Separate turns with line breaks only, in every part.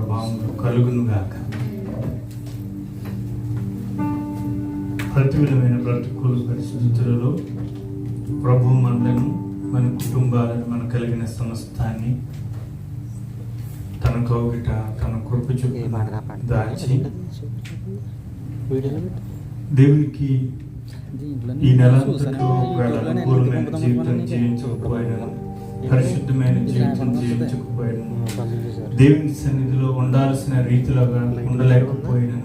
ప్రభావం కలుగునుగాక. ప్రతికూలమైన ప్రతికూల పరిస్థితులలో ప్రభు మనలను, మన కుటుంబాలను, మన కలిగిన సమస్తాన్ని తన కౌగిట, తన కృప చొప్పున దాచి దేవునికి ఈ నెలంతట్లో ఒకవేళ అనుకూలమైన జీవితం జీవించకపోయినా, పరిశుద్ధమైన జీవితం జీవించకపోయినా, దేవుని సన్నిధిలో ఉండాల్సిన రీతిలోగా ఉండలేకపోయినా,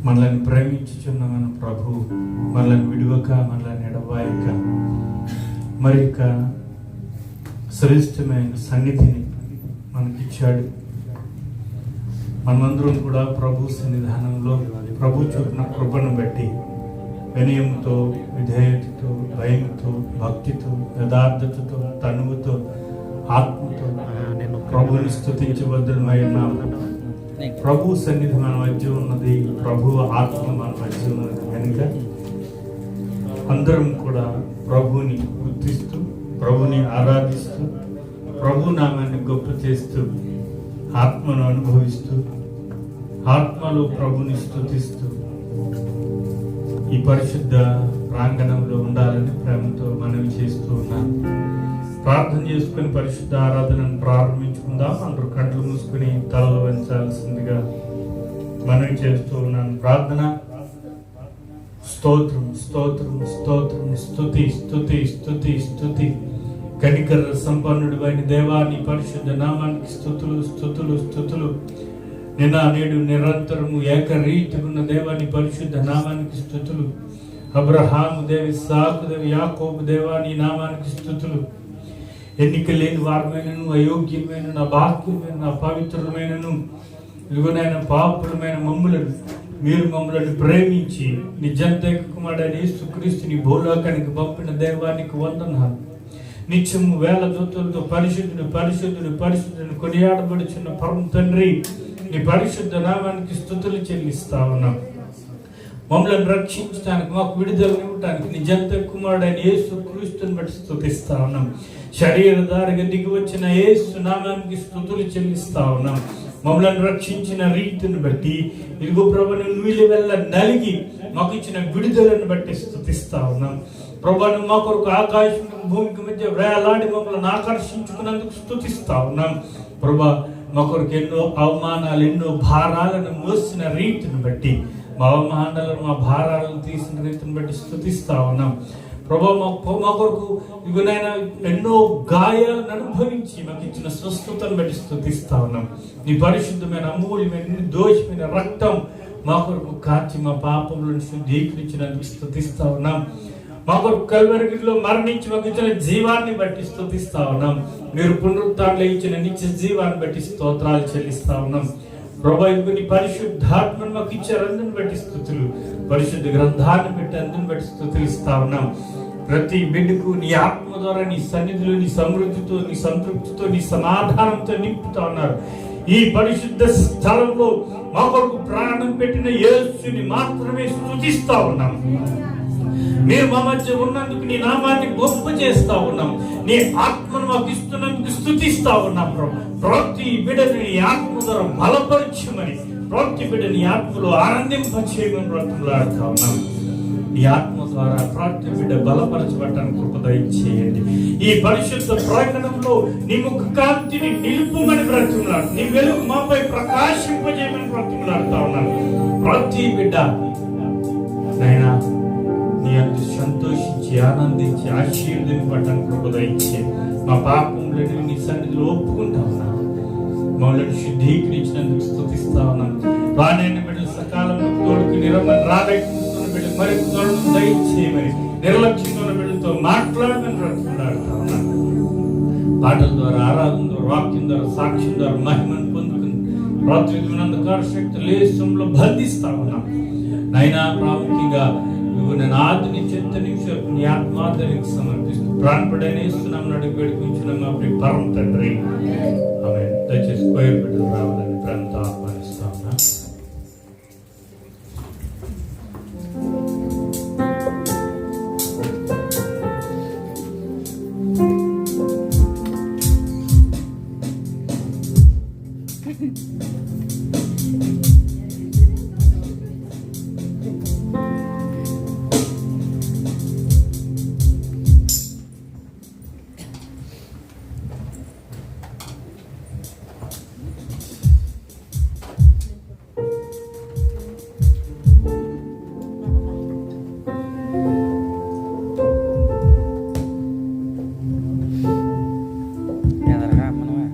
మనల్ని ప్రేమించుచున్న మన ప్రభు మనల్ని విడువక, మనల్ని ఎడబాయక మరి యొక్క శ్రేష్టమైన సన్నిధిని మనకిచ్చాడు. మనమందరం కూడా ప్రభు సన్నిధానంలో ప్రభు చూపిన కృపను బట్టి వినయంతో, విధేయతతో, భయంతో, భక్తితో, యథార్థతతో, తనువుతో, ఆత్మతో ప్రభువుని స్తుతించబద్దులమై ఉన్నాము. ప్రభు సన్నిధి మన మధ్య ఉన్నది, ప్రభు ఆత్మ మన మధ్య ఉన్నది కనుక అందరం కూడా ప్రభువుని గుర్తిస్తూ, ప్రభుని ఆరాధిస్తూ, ప్రభు నామాన్ని గొప్ప చేస్తూ, ఆత్మను అనుభవిస్తూ, ఆత్మలో ప్రభుని స్తుతిస్తూ ఈ పరిశుద్ధ ప్రాంగణంలో ఉండాలని ప్రేమతో మనవి చేస్తూ ఉన్నాను. ప్రార్థన చేసుకుని పరిశుద్ధ ఆరాధనను ప్రారంభించుకుందాం. అందరూ కళ్ళు మూసుకుని తలలు వంచాల్సిందిగా మనవి చేస్తూ ఉన్నాను. ప్రార్థన. స్తోత్రం, స్తోత్రం, స్తోత్రం, స్తుతి, స్తుతి, స్తుతి, స్తుతి. కనికర సంపన్నుడు అయిన దేవాన్ని పరిశుద్ధ నామానికి స్తుతులు, స్తుతులు, స్తుతులు. నిన్న నేడు నిరంతరము ఏకరీతిగున్న దేవాన్ని పరిశుద్ధ నామానికి స్థుతులు. అబ్రహాము దేవి, ఇస్సాకు దేవి, యాకోబు దేవాని నామానికి స్థుతులు. ఎన్నిక లేని వారమైనను, అయోగ్యమైన, అభాగ్యమైన, అపవిత్రులమైనను, ఇదిగోనైన పాపులమైన మమ్ములను మీరు మమ్మలను ప్రేమించి నిజంతైక కుమారుడైన యేసుక్రీస్తుని భూలోకానికి పంపిన దేవానికి వందనాలు. నిత్యము వేల దూతలతో పరిశుద్ధుడు, పరిశుద్ధుడు, పరిశుద్ధుడు కొనియాడబడుచున్న పరమ తండ్రి, నీ పరిశుద్ధ నామానికి స్తుతులు చెల్లిస్తా ఉన్నాం. మమ్మల్ని రక్షించడానికి, మాకు విడుదలనివ్వడానికి నిజంతైక కుమారుడైన యేసుక్రీస్తుని బట్టి స్తుతిస్తా ఉన్నాం. శరీరధారిగా దిగి వచ్చిన యేసు నామానికి స్తుతులు చెల్లిస్తా ఉన్నాం. మమ్మల్ని రక్షించిన రీతిని బట్టి, ఇదిగో ప్రభుని నువ్వు వెళ్ళ నలిగి మాకు ఇచ్చిన విడుదలను బట్టి స్తుతిస్తా ఉన్నాం. ప్రభుని మా కొరకు ఆకాశం భూమికి మధ్య వేలాడి మమ్మల్ని ఆకర్షించుకున్నందుకు స్తుతిస్తా ఉన్నాం. ప్రభా, మా కొరకు ఎన్నో అవమానాలు, ఎన్నో భారాలను మోసిన రీతిని బట్టి, మా అవమానాలను, మా భారాలను తీసిన రీతిని బట్టి స్తుతిస్తా ఉన్నాం. ప్రభా, మా కొరకు ఇగునైనా ఎన్నో గాయాలను అనుభవించి మాకు ఇచ్చిన స్వస్థతను బట్టి స్తుతిస్తా ఉన్నాం. నీ పరిశుద్ధమైన, అమూల్యమైన, నిర్దోషమైన రక్తం మా కొరకు కాచి మా పాపములను శుద్ధీకరించినందుకు స్తుతిస్తా ఉన్నాం. మా కొరకు కల్వరిగిలో మరణించి మాకు ఇచ్చిన జీవాన్ని బట్టి స్తుతిస్తా ఉన్నాం. మీరు పునరుత్థానంలో ఇచ్చిన నిత్య జీవాన్ని బట్టి స్తోత్రాలు చెల్లిస్తా ఉన్నాం. ప్రభా, నీ పరిశుద్ధాత్మను మాకు ఇచ్చారు, అందుని బట్టి స్తుతులు. పరిశుద్ధ గ్రంథాన్ని పెట్టి అందుని బట్టి స్తుతులు ఇస్తా ఉన్నాం. ప్రతి బిడ్డకు నీ ఆత్మ ద్వారా, నీ సన్నిధిలో, నీ సమృద్ధితో, నీ సంతృప్తితో, నీ సమాధానంతో నింపుతా ఉన్నారు. ఈ పరిశుద్ధ స్థలంలో మా కొరకు ప్రాణం పెట్టిన యేసుని మాత్రమే స్తుతిస్తా ఉన్నాం. మీరు మా మధ్య ఉన్నందుకు నీ నామాన్ని గొప్ప చేస్తా ఉన్నాం. నీ ఆత్మను మాకు ఇస్తున్నందుకు స్తుతిస్తా ఉన్నాం. ప్రతి బిడ్డని నీ ఆత్మ ద్వారా బలపరచమని, ప్రతి బిడ్డని ఆత్మలో ఆనందింపచేయమని బ్రతుకులాడుతా ఉన్నాం. నీ ఆత్మ ద్వారా ప్రతి బిడ్డ బలపరచబడటానికి కృప దయచేయండి. ఈ పరిశుద్ధ ప్రాంగణంలో నీ ముఖ కాంతిని నిలుపుమని బ్రతుకులాడు, నీ వెలుగు మాపై ప్రకాశింపజేయమని బ్రతుకులాడుతా ఉన్నాను. ప్రతి బిడ్డ నైనా నీ అందు సంతోషించి, ఆనందించి, ఆశీర్వదింపబడటానికి కృప దయచేయండి. మా పాపములను నీ సన్నిధిలో ఒప్పుకుంటా ఉన్నాను. మమ్మల్ని శుద్ధీకరించినందుకు స్తుతిస్తా ఉన్నాను. రానైన బిడ్డలు సకాలంలో తోడుకు రాబెట్టుకున్న బిడ్డలు మరి తోడును దయచేయమని, నిర్లక్ష్యంగా ఉన్న బిడ్డలతో మాట్లాడమని బ్రతుకులాడుతా ఉన్నాను. పాటల ద్వారా, ఆరాధన ద్వారా, వాక్యం ద్వారా, సాక్ష్యం ద్వారా మహిమను పొందుకుని రాత్రి అంధకార శక్తులు లేసంలో బంధిస్తా ఉన్నాం. నైనా ప్రాముఖ్యంగా నేను ఆది నుంచి ఎంత నిమిషం నీ ఆత్మార్థానికి సమర్పిస్తూ ప్రాణపడైన ఇస్తున్నాం అడిగి పెడుకుంటున్నాం మా పరమ తండ్రి. ఆమె దయచేసి కోయలు బిడ్డలు రావాలని ప్రాంతం ఆహ్వానిస్తా ఉన్నా.
ఎదరగా మనమే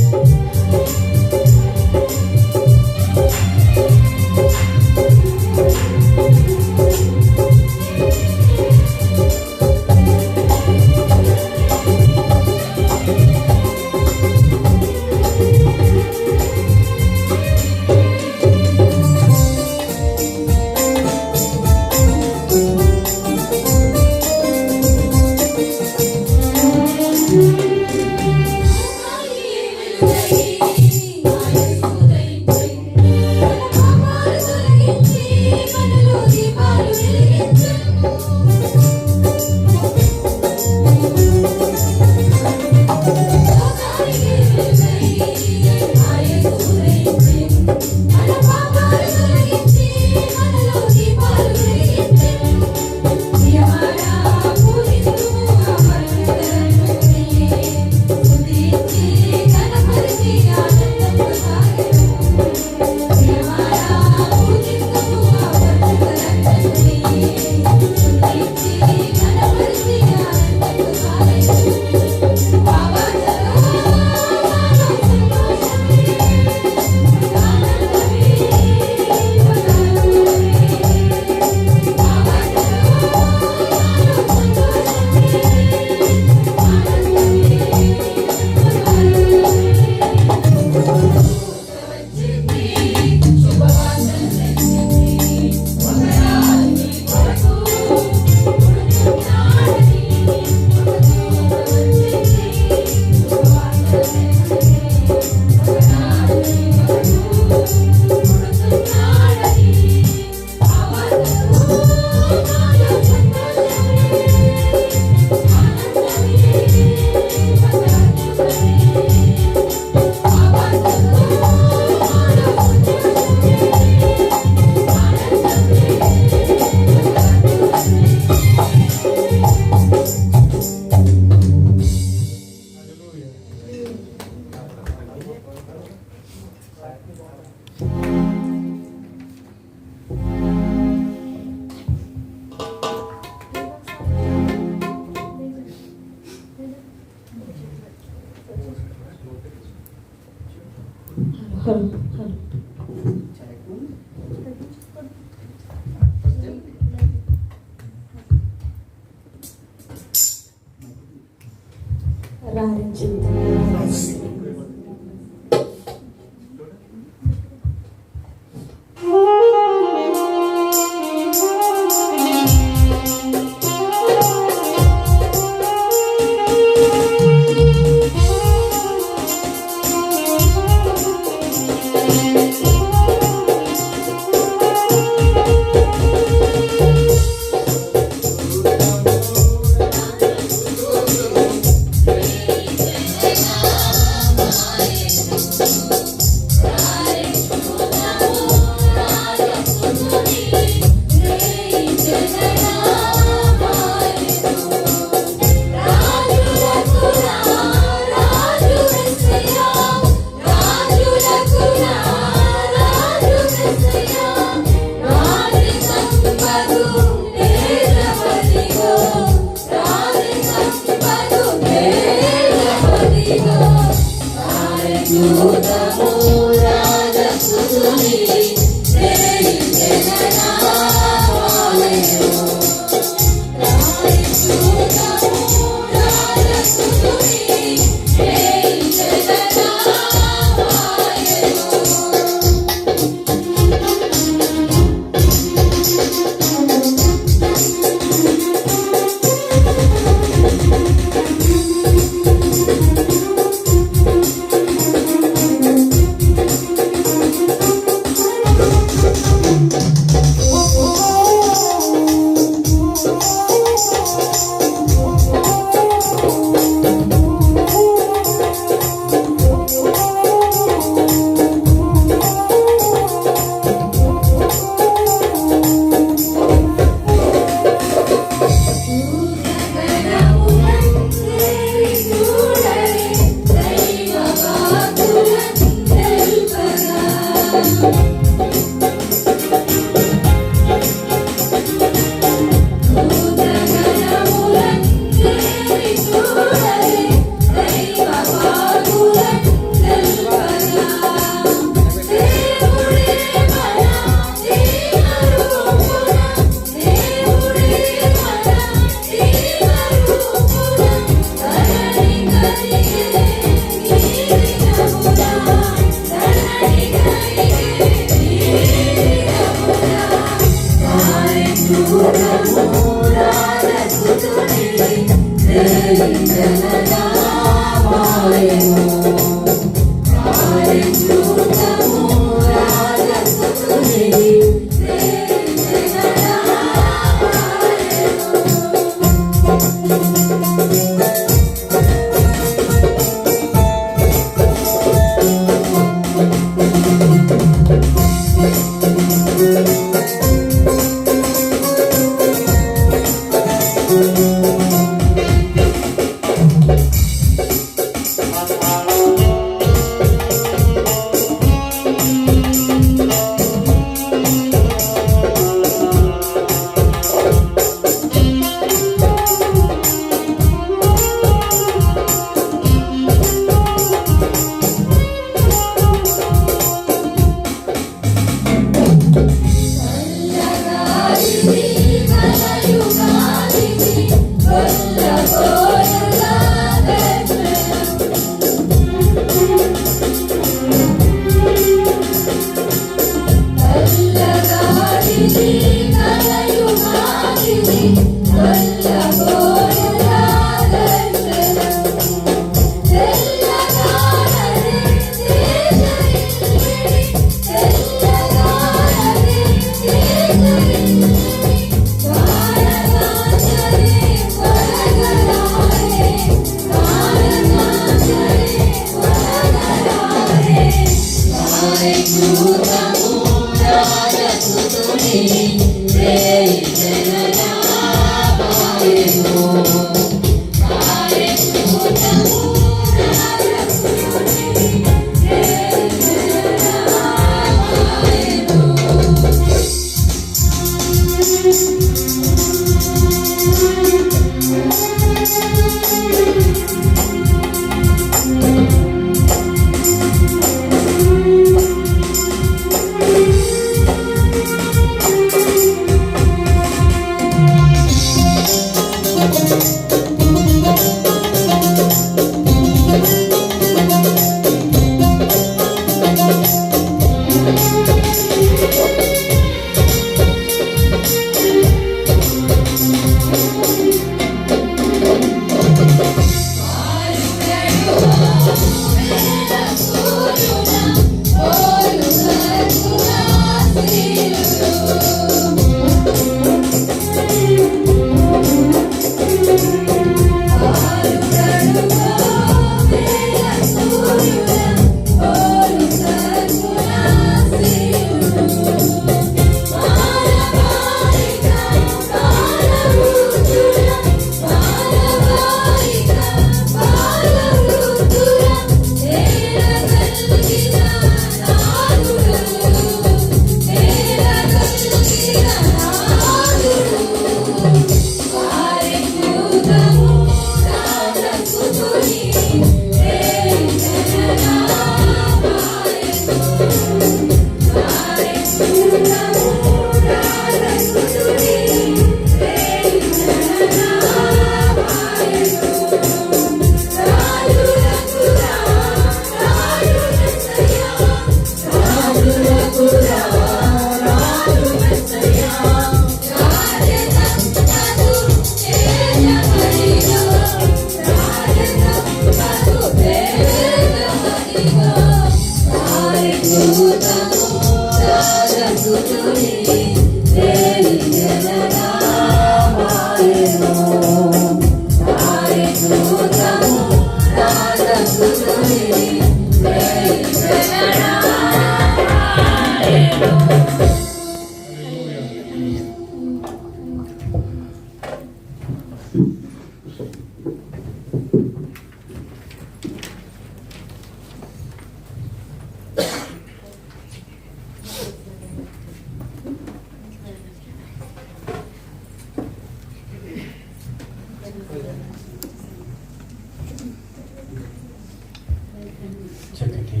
చక్కటి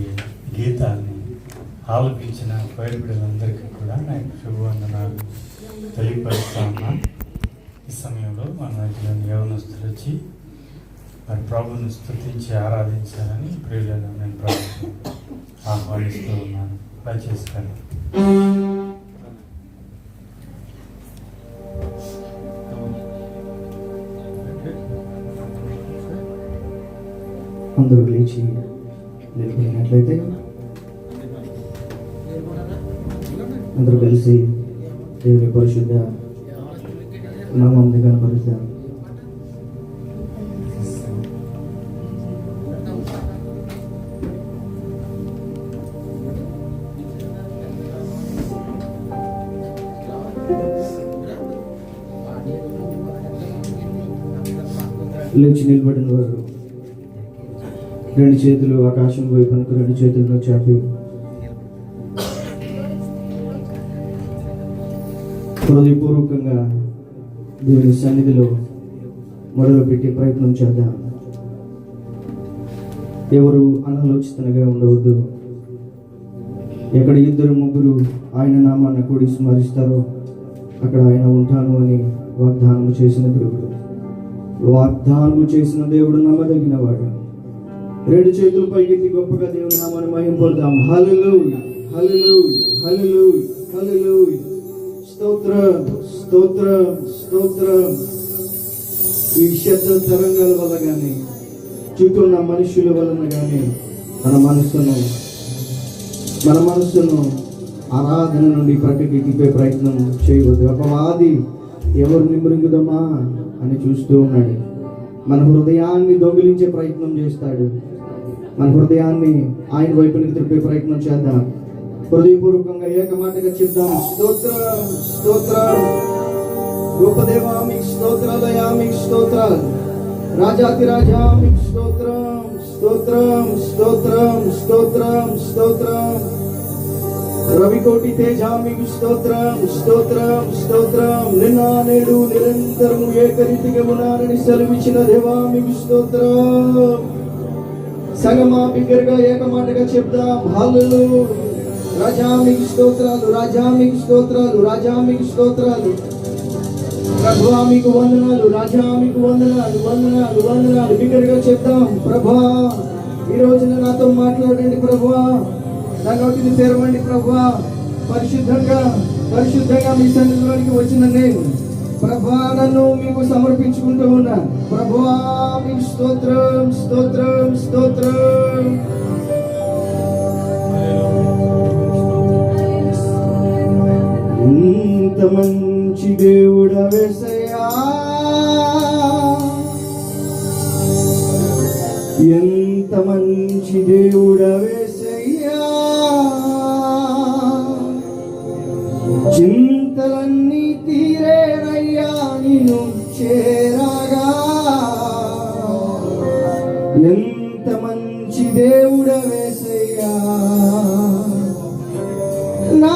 గీతాన్ని ఆలపించిన పైరు బిడ్డలందరికీ కూడా నా శుభవందనాలు తెలియపరుస్తా ఉన్నా. ఈ సమయంలో మన మధ్యలోని యవనస్తులు వచ్చి మరి ప్రభువును స్తుతించి ఆరాధించాలని ప్రియులను నేను ప్రభుత్వం ఆహ్వానిస్తూ ఉన్నాను. దయచేసి
అందరూ లేచి నిలబడినట్లయితే అందరూ కలిసి దేవుని పరిశుద్ధ నామాన్ని కనపరుద్దాం. లేచి నిలబడిన వారు రెండు చేతులు ఆకాశం వైపునకు రెండు చేతులను చాపి హృదయపూర్వకంగా దేవుని సన్నిధిలో మొదలుపెట్టే ప్రయత్నం చేద్దాం. ఎవరు అనాలోచితంగా ఉండవద్దు. ఎక్కడ ఇద్దరు ముగ్గురు ఆయన నామాన్ని కూడి స్మరిస్తారో అక్కడ ఆయన ఉంటాను అని వాగ్దానం చేసిన దేవుడు నమ్మదగిన వాడు. రెండు చేతులు పైకెత్తి గొప్పగా దేవుని నామాన్ని మహింపొద్దాం. హల్లెలూయా, హల్లెలూయా, హల్లెలూయా, హల్లెలూయా. స్తోత్రం, స్తోత్రం, స్తోత్రం. ఈ శబ్ద తరంగాల వల్ల కానీ చుట్టూ ఉన్న మనుషుల వలన కానీ మన మనస్సును ఆరాధన నుండి ప్రక్కకి తిప్పే ప్రయత్నం చేయవద్దు. అపవాది ఎవరిని మృంగుదమా అని చూస్తూ ఉన్నాడు. మన హృదయాన్ని దొంగిలించే ప్రయత్నం చేస్తాడు. మన హృదయాన్ని ఆయన వైపునికి తిప్పే ప్రయత్నం చేద్దాం. హృదయపూర్వకంగా ఏకమాటగా చెప్దాం. స్తోత్రం, స్తోత్రం. గొప్ప దేవా మీకు స్తోత్రాలయా, మీకు స్తోత్రాలు. రాజాతి రాజా మీకు స్తోత్రం, స్తోత్రం, స్తోత్రం, స్తోత్రం, స్తోత్రం. రవికోటి తేజ మీకు స్తోత్రం, స్తోత్రం, స్తోత్రం. నిన్న నేడు నిరంతరము ఏకరీతిగా ఉన్నారని సెలవిచ్చిన దేవా మీకు స్తోత్రం. సంగమా బిగ్గరగా ఏకమాటగా చెప్దాం. హల్లెలూయా. రాజా మీకు స్తోత్రాలు, రాజా మీకు స్తోత్రాలు, రాజా మీకు స్తోత్రాలు. ప్రభువా మీకు వందనాలు, రాజా మీకు వందనాలు, వందనాలు, వందనాలు. బిగ్గరగా చెప్దాం. ప్రభువా ఈ రోజున నాతో మాట్లాడండి ప్రభువా. నా నోటిని తెరవండి ప్రభువా. పరిశుద్ధంగా మీ సన్నిధిలోనికి వచ్చిన నేను ప్రభువా నన్ను మీకు సమర్పించుకుంటూ ఉన్నా. ప్రభువా మీకు స్తోత్రం, స్తోత్రం, స్తోత్రం. ఎంత మంచి దేవుడవేసయ్యా, ఎంత మంచి దేవుడవేసయ్యా. చింతలన్నీ తీరేనయ్యా నిన్ను చేరగా. ఎంత మంచి దేవుడవేసయ్యా, నా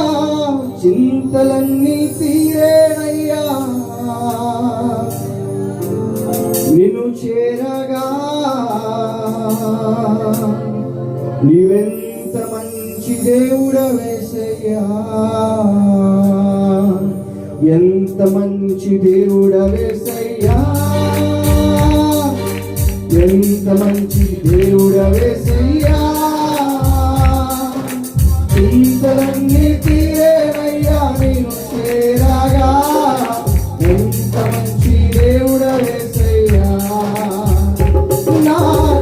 చింతలన్నీ తీరేనయ్యా నిన్ను చేరగా. నీవెంత మంచి దేవుడవేసయ్యా. యేసయ్యా, ఎంత మంచి దేవుడవేసయ్యా, ఎంత మంచి దేవుడవేసయ్యా, చింతలన్నీ తీరేవయ్యా నేను చేరగా, ఎంత మంచి దేవుడవేసయ్యా, నా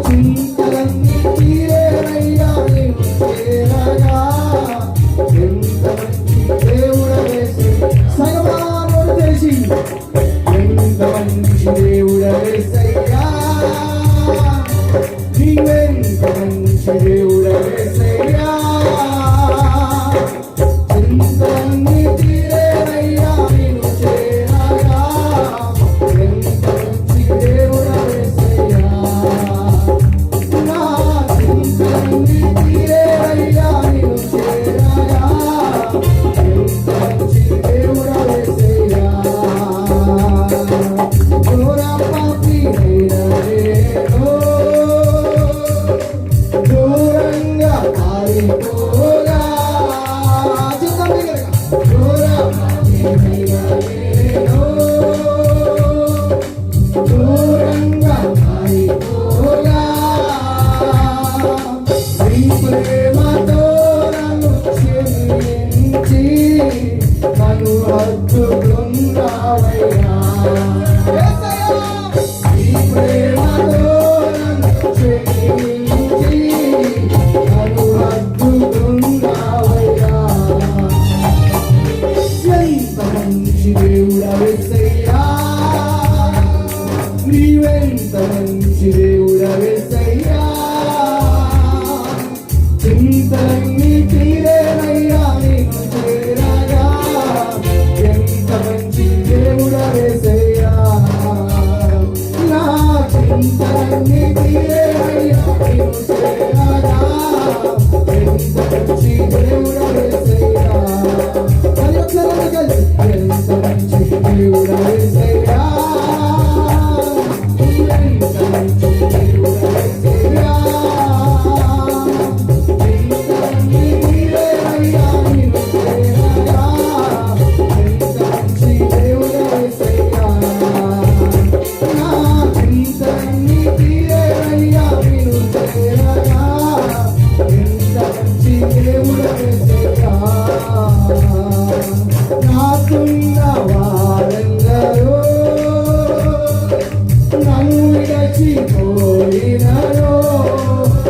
చింతలన్నీ తీరేవయ్యా నేను చేరగా, ఎంత మంచి దేవుడవేసయ్యా, సగమానోడు తెలిసి ఎంత మంచి దేవుడవేసయ్యా, నీవెంత మంచి దేవుడవేసయ్యా, చింతలన్నీ తీరేవయ్యా నేను చేరగా, ఎంత మంచి దేవుడవేసయ్యా, నా చింతలన్నీ తీరేవయ్యా నేను చేరగా, ఎంత మంచి దేవుడవేసయ్యా, ఘోర పాపినైనా నేను దూరంగా పారిపోగా, ఘోర పాపినైనా నేను దూరంగా పారిపోగా, నీ ప్రేమతో నన్ను క్షమించి నన్ను హత్తుకున్నావయ్యా, నీ ప్రేమతో నన్ను క్షమించి నన్ను హత్తుకున్నావయ్యా, ఎంత మంచి దేవుడవేసయ్యా, నీవెంత మంచి దేవుడవేసయ్యా, చింతలన్నీ తీరేవయ్యా నేను చేరగా, ఎంత మంచి దేవుడవేసయ్యా, నా చింతలన్నీ తీరేవయ్యా నేను చేరగా, ఎంత మంచి దేవుడవేసయ్యా, మరి ఒకసారి కలిసి ఎంత మంచి దేవుడవేసయ్యా, ఎంత మంచి దేవుడవేసయ్యా, చింతలన్నీ తీరేవయ్యా నేను చేరగా, ఎంత మంచి దేవుడవేసయ్యా, నా చింతలన్నీ తీరేవయ్యా నేను చేరగా, ఎంత మంచి దేవుడవేసయ్యా, నాకున్న వారందరూ నన్ను విడచిపోయినను,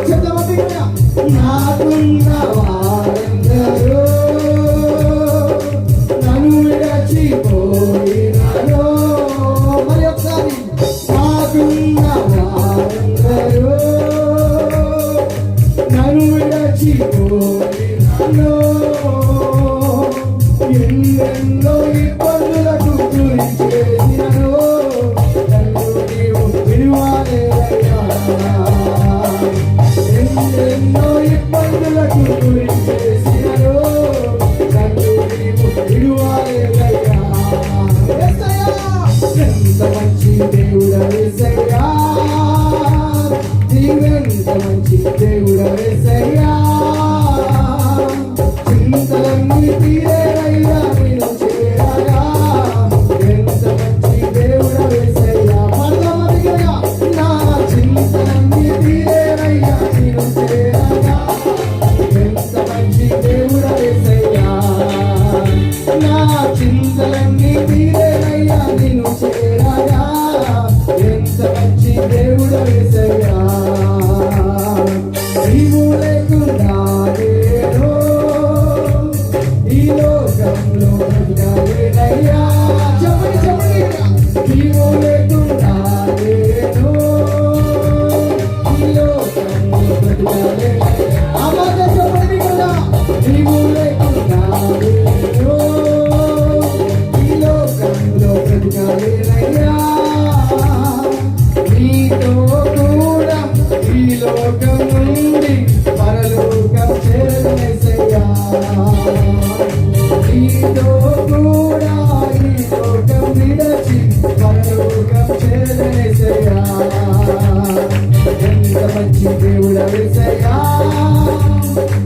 చెప్తామా, నాకున్న వారందరూ నన్ను విడచిపోయినను, మరి ఒకసారి నాకున్న వారందరూ నన్ను విడచిపోయినను, ఎన్నెన్నో ఇబ్బందులకు గురి చేసినను నన్ను నీవు విడువలేదయ్యా, ఎన్నెన్నో ఇబ్బందులకు గురి చేసినను నన్ను నీవు విడువలేదయ్యా, యేసయ్యా, ఎంత మంచి దేవుడవేసయ్యా, నీవెంత మంచి దేవుడవేసయ్యా, చింతలన్నీ తీరేవయ్యా నేను చేరగా, ఎంత మంచి దేవుడవేసయ్యా, పరమదిగయ్యా, నా చింతలన్నీ తీరేవయ్యా నేను చేరగా, ఎంత మంచి దేవుడవేసయ్యా, నా చింతలన్నీ తీరేవయ్యా నేను చేరగా, ఎంత మంచి దేవుడవేసయ్యా, నీవు లేకుండా నేను ఈ లోకంలో బ్రతకలేనయ్యా, చెప్పండి చెప్పండి, నీవు లేకుండా నేను ఈ లోకంలో బ్రతకలేనయ్యా, అబద్ధ చెప్పండి కదా, నీవు లేకుండా నేను ఈ లోకంలో బ్రతకలేనయ్యా, నీతో కూడా ఈ లోకం నుండి పరలోకం చేరనేసయ్యా, నీతో కూడా ఈ లోకం విడచి పరలోకం చేరనేసయ్యా, ఎంత మంచి దేవుడవేసయ్యా,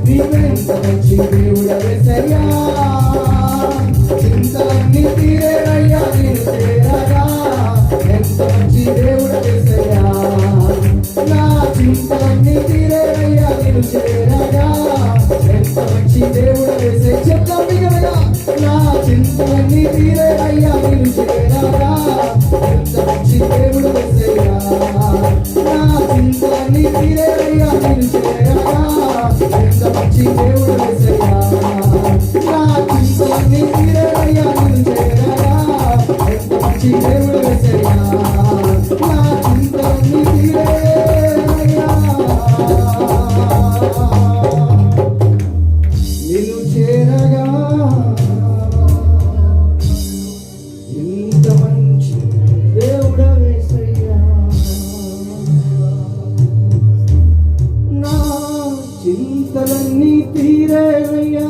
నీవెంత మంచి దేవుడ యేసయ్యా చింతలన్నీ తీరేనయ్యా నిన్ను చేరగా ఎంత మంచి దేవుడు యేసయ్యా నా చింతలన్నీ తీరేనయ్యా నిన్ను చేరగా ఎంత మంచి దేవుడు యేసయ్యా చెప్తాం బిగ్గరగా నా చింతలన్నీ తీరేనయ్యా నిన్ను చేరగా ఎంత మంచి దేవుడు యేసయ్యా నా చింతలన్నీ తీరేనయ్యా నిన్ను చేరగా ఎంత మంచి దేవుడు యేసయ్యా నా చింతలన్నీ తీరేనయ్యా నిన్ను చేరగా ఎంత మంచి దేవుడు యేసయ్యా నా చింతలన్నీ తీరేనయ్యా నిన్ను చేరగా ఎంత మంచి దేవుడు యేసయ్యా నా చింతలన్నీ తీరేనయ్యా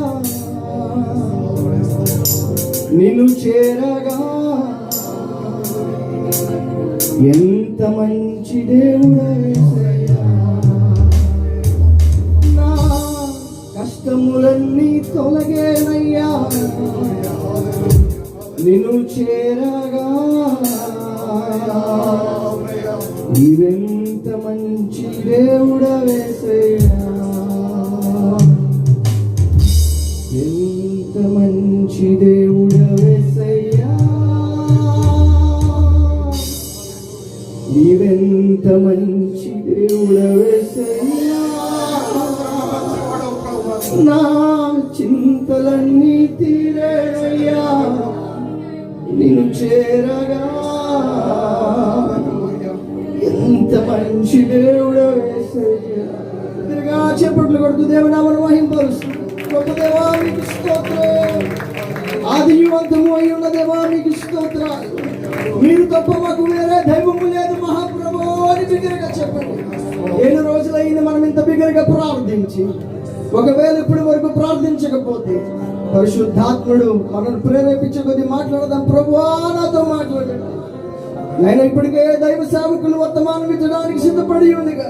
నిన్ను చేరగా ఎంత మంచి దేవుడు యేసయ్యా నా కష్టములన్నీ తొలగేనయ్యా నిన్ను చేరగా నీవెంత మంచి దేవుడు యేసయ్యా ఎంత మంచి దేవుడు యేసయ్యా నీవెంత మంచి దేవుడు యేసయ్యా నా చింతలన్నీ తీరేనయ్యా నిన్ను చేరగా ఎంత మంచి దేవుడు యేసయ్యా తిరగా చేపట్లు కొడుతూ దేవునామను మహింపరుస్తూ గొప్ప దేవా మీకు స్తోత్రం ఆదివంతము అయి ఉన్న దేవా మీకు స్తోత్రాలు మీరు తప్ప మాకు వేరే దైవము లేదు మహాప్రభు అని బిగ్గరగా చెప్పండి 7 రోజులైంది మనం ఇంత బిగ్గరగా ప్రార్థించి ఒకవేళ ఇప్పటి వరకు ప్రార్థించకపోతే పరిశుద్ధాత్ముడు మనల్ని ప్రేరేపించే కొద్ది మాట్లాడదాం ప్రభువా నాతో మాట్లాడండి నేను ఇప్పటికే దైవ సేవకులు వర్తమానం ఇచ్చడానికి సిద్ధపడి ఉందిగా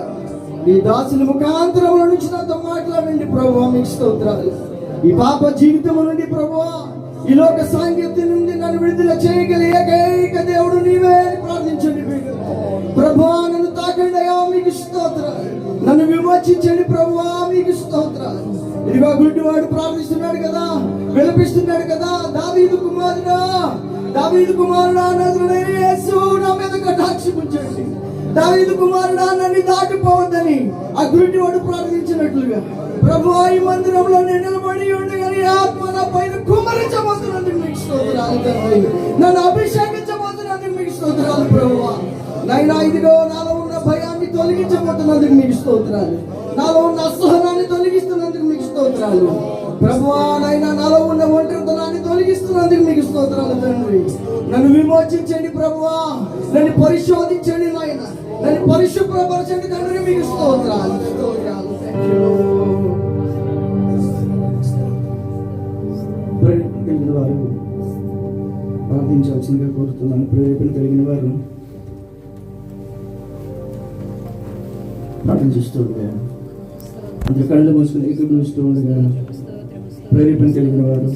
ఈ దాసుని ముఖాంతరముల నుంచి నాతో మాట్లాడండి ప్రభువా మీకు స్తోత్రాలు ఈ పాప జీవితం నుండి ప్రభువా ఈ లోక సాంగత్యం నుండి నన్ను విడుదల చేయగలి ఏకైక దేవుడు నీవే ప్రార్థించండి ప్రభువా నన్ను తాకండి అయ్యా మీకు స్తోత్రాలు నన్ను విమోచించండి ప్రభువా మీకు స్తోత్రాలు ఇదిగో గుడ్డివాడు ప్రార్థిస్తున్నాడు కదా విలపిస్తున్నాడు కదా దావీదు కుమారుడా నజరేయుడైన యేసు నా మీద కటాక్షం ఉంచండి దావీదు కుమారుడా నన్ను దాటిపోవద్దని ఆ గుడ్డివాడు ప్రార్థించినట్లుగా ప్రభువా ఈ మందిరంలో నేను నిలబడి ఉండగా నీ ఆత్మ నా పైన కుమ్మరించబోతున్నందుకు మీకు స్తోత్రాలు తండ్రి నన్ను అభిషేకించబోతున్నందుకు మీకు స్తోత్రాలు ప్రభువా నైనా ఇదిగో నాలో ఉన్న భయాన్ని తొలగించబోతున్నందుకు మీకు స్తోత్రాలు నాలో ఉన్న అసహనాన్ని తొలగిస్తున్నందుకు మీకు స్తోత్రాలు ప్రభువా నైనా నాలో ఉన్న ఒంటరితనాన్ని తొలగిస్తున్నందుకు మీకు స్తోత్రాలు తండ్రి నన్ను విమోచించండి ప్రభువా నన్ను పరిశోధించండి నాయన నన్ను పరిశుభ్రపరచండి తండ్రి మీకు స్తోత్రాలు కలిగిన వారు ప్రార్థించాల్సిందిగా కోరుతున్నాను ప్రేరేపణ కలిగిన వారు ప్రార్థన చేస్తూ ఉండగా అంత కళ్ళు మూసుకుని ఎక్కడ చూస్తూ ఉండగా ప్రేరేపణ కలిగిన వారు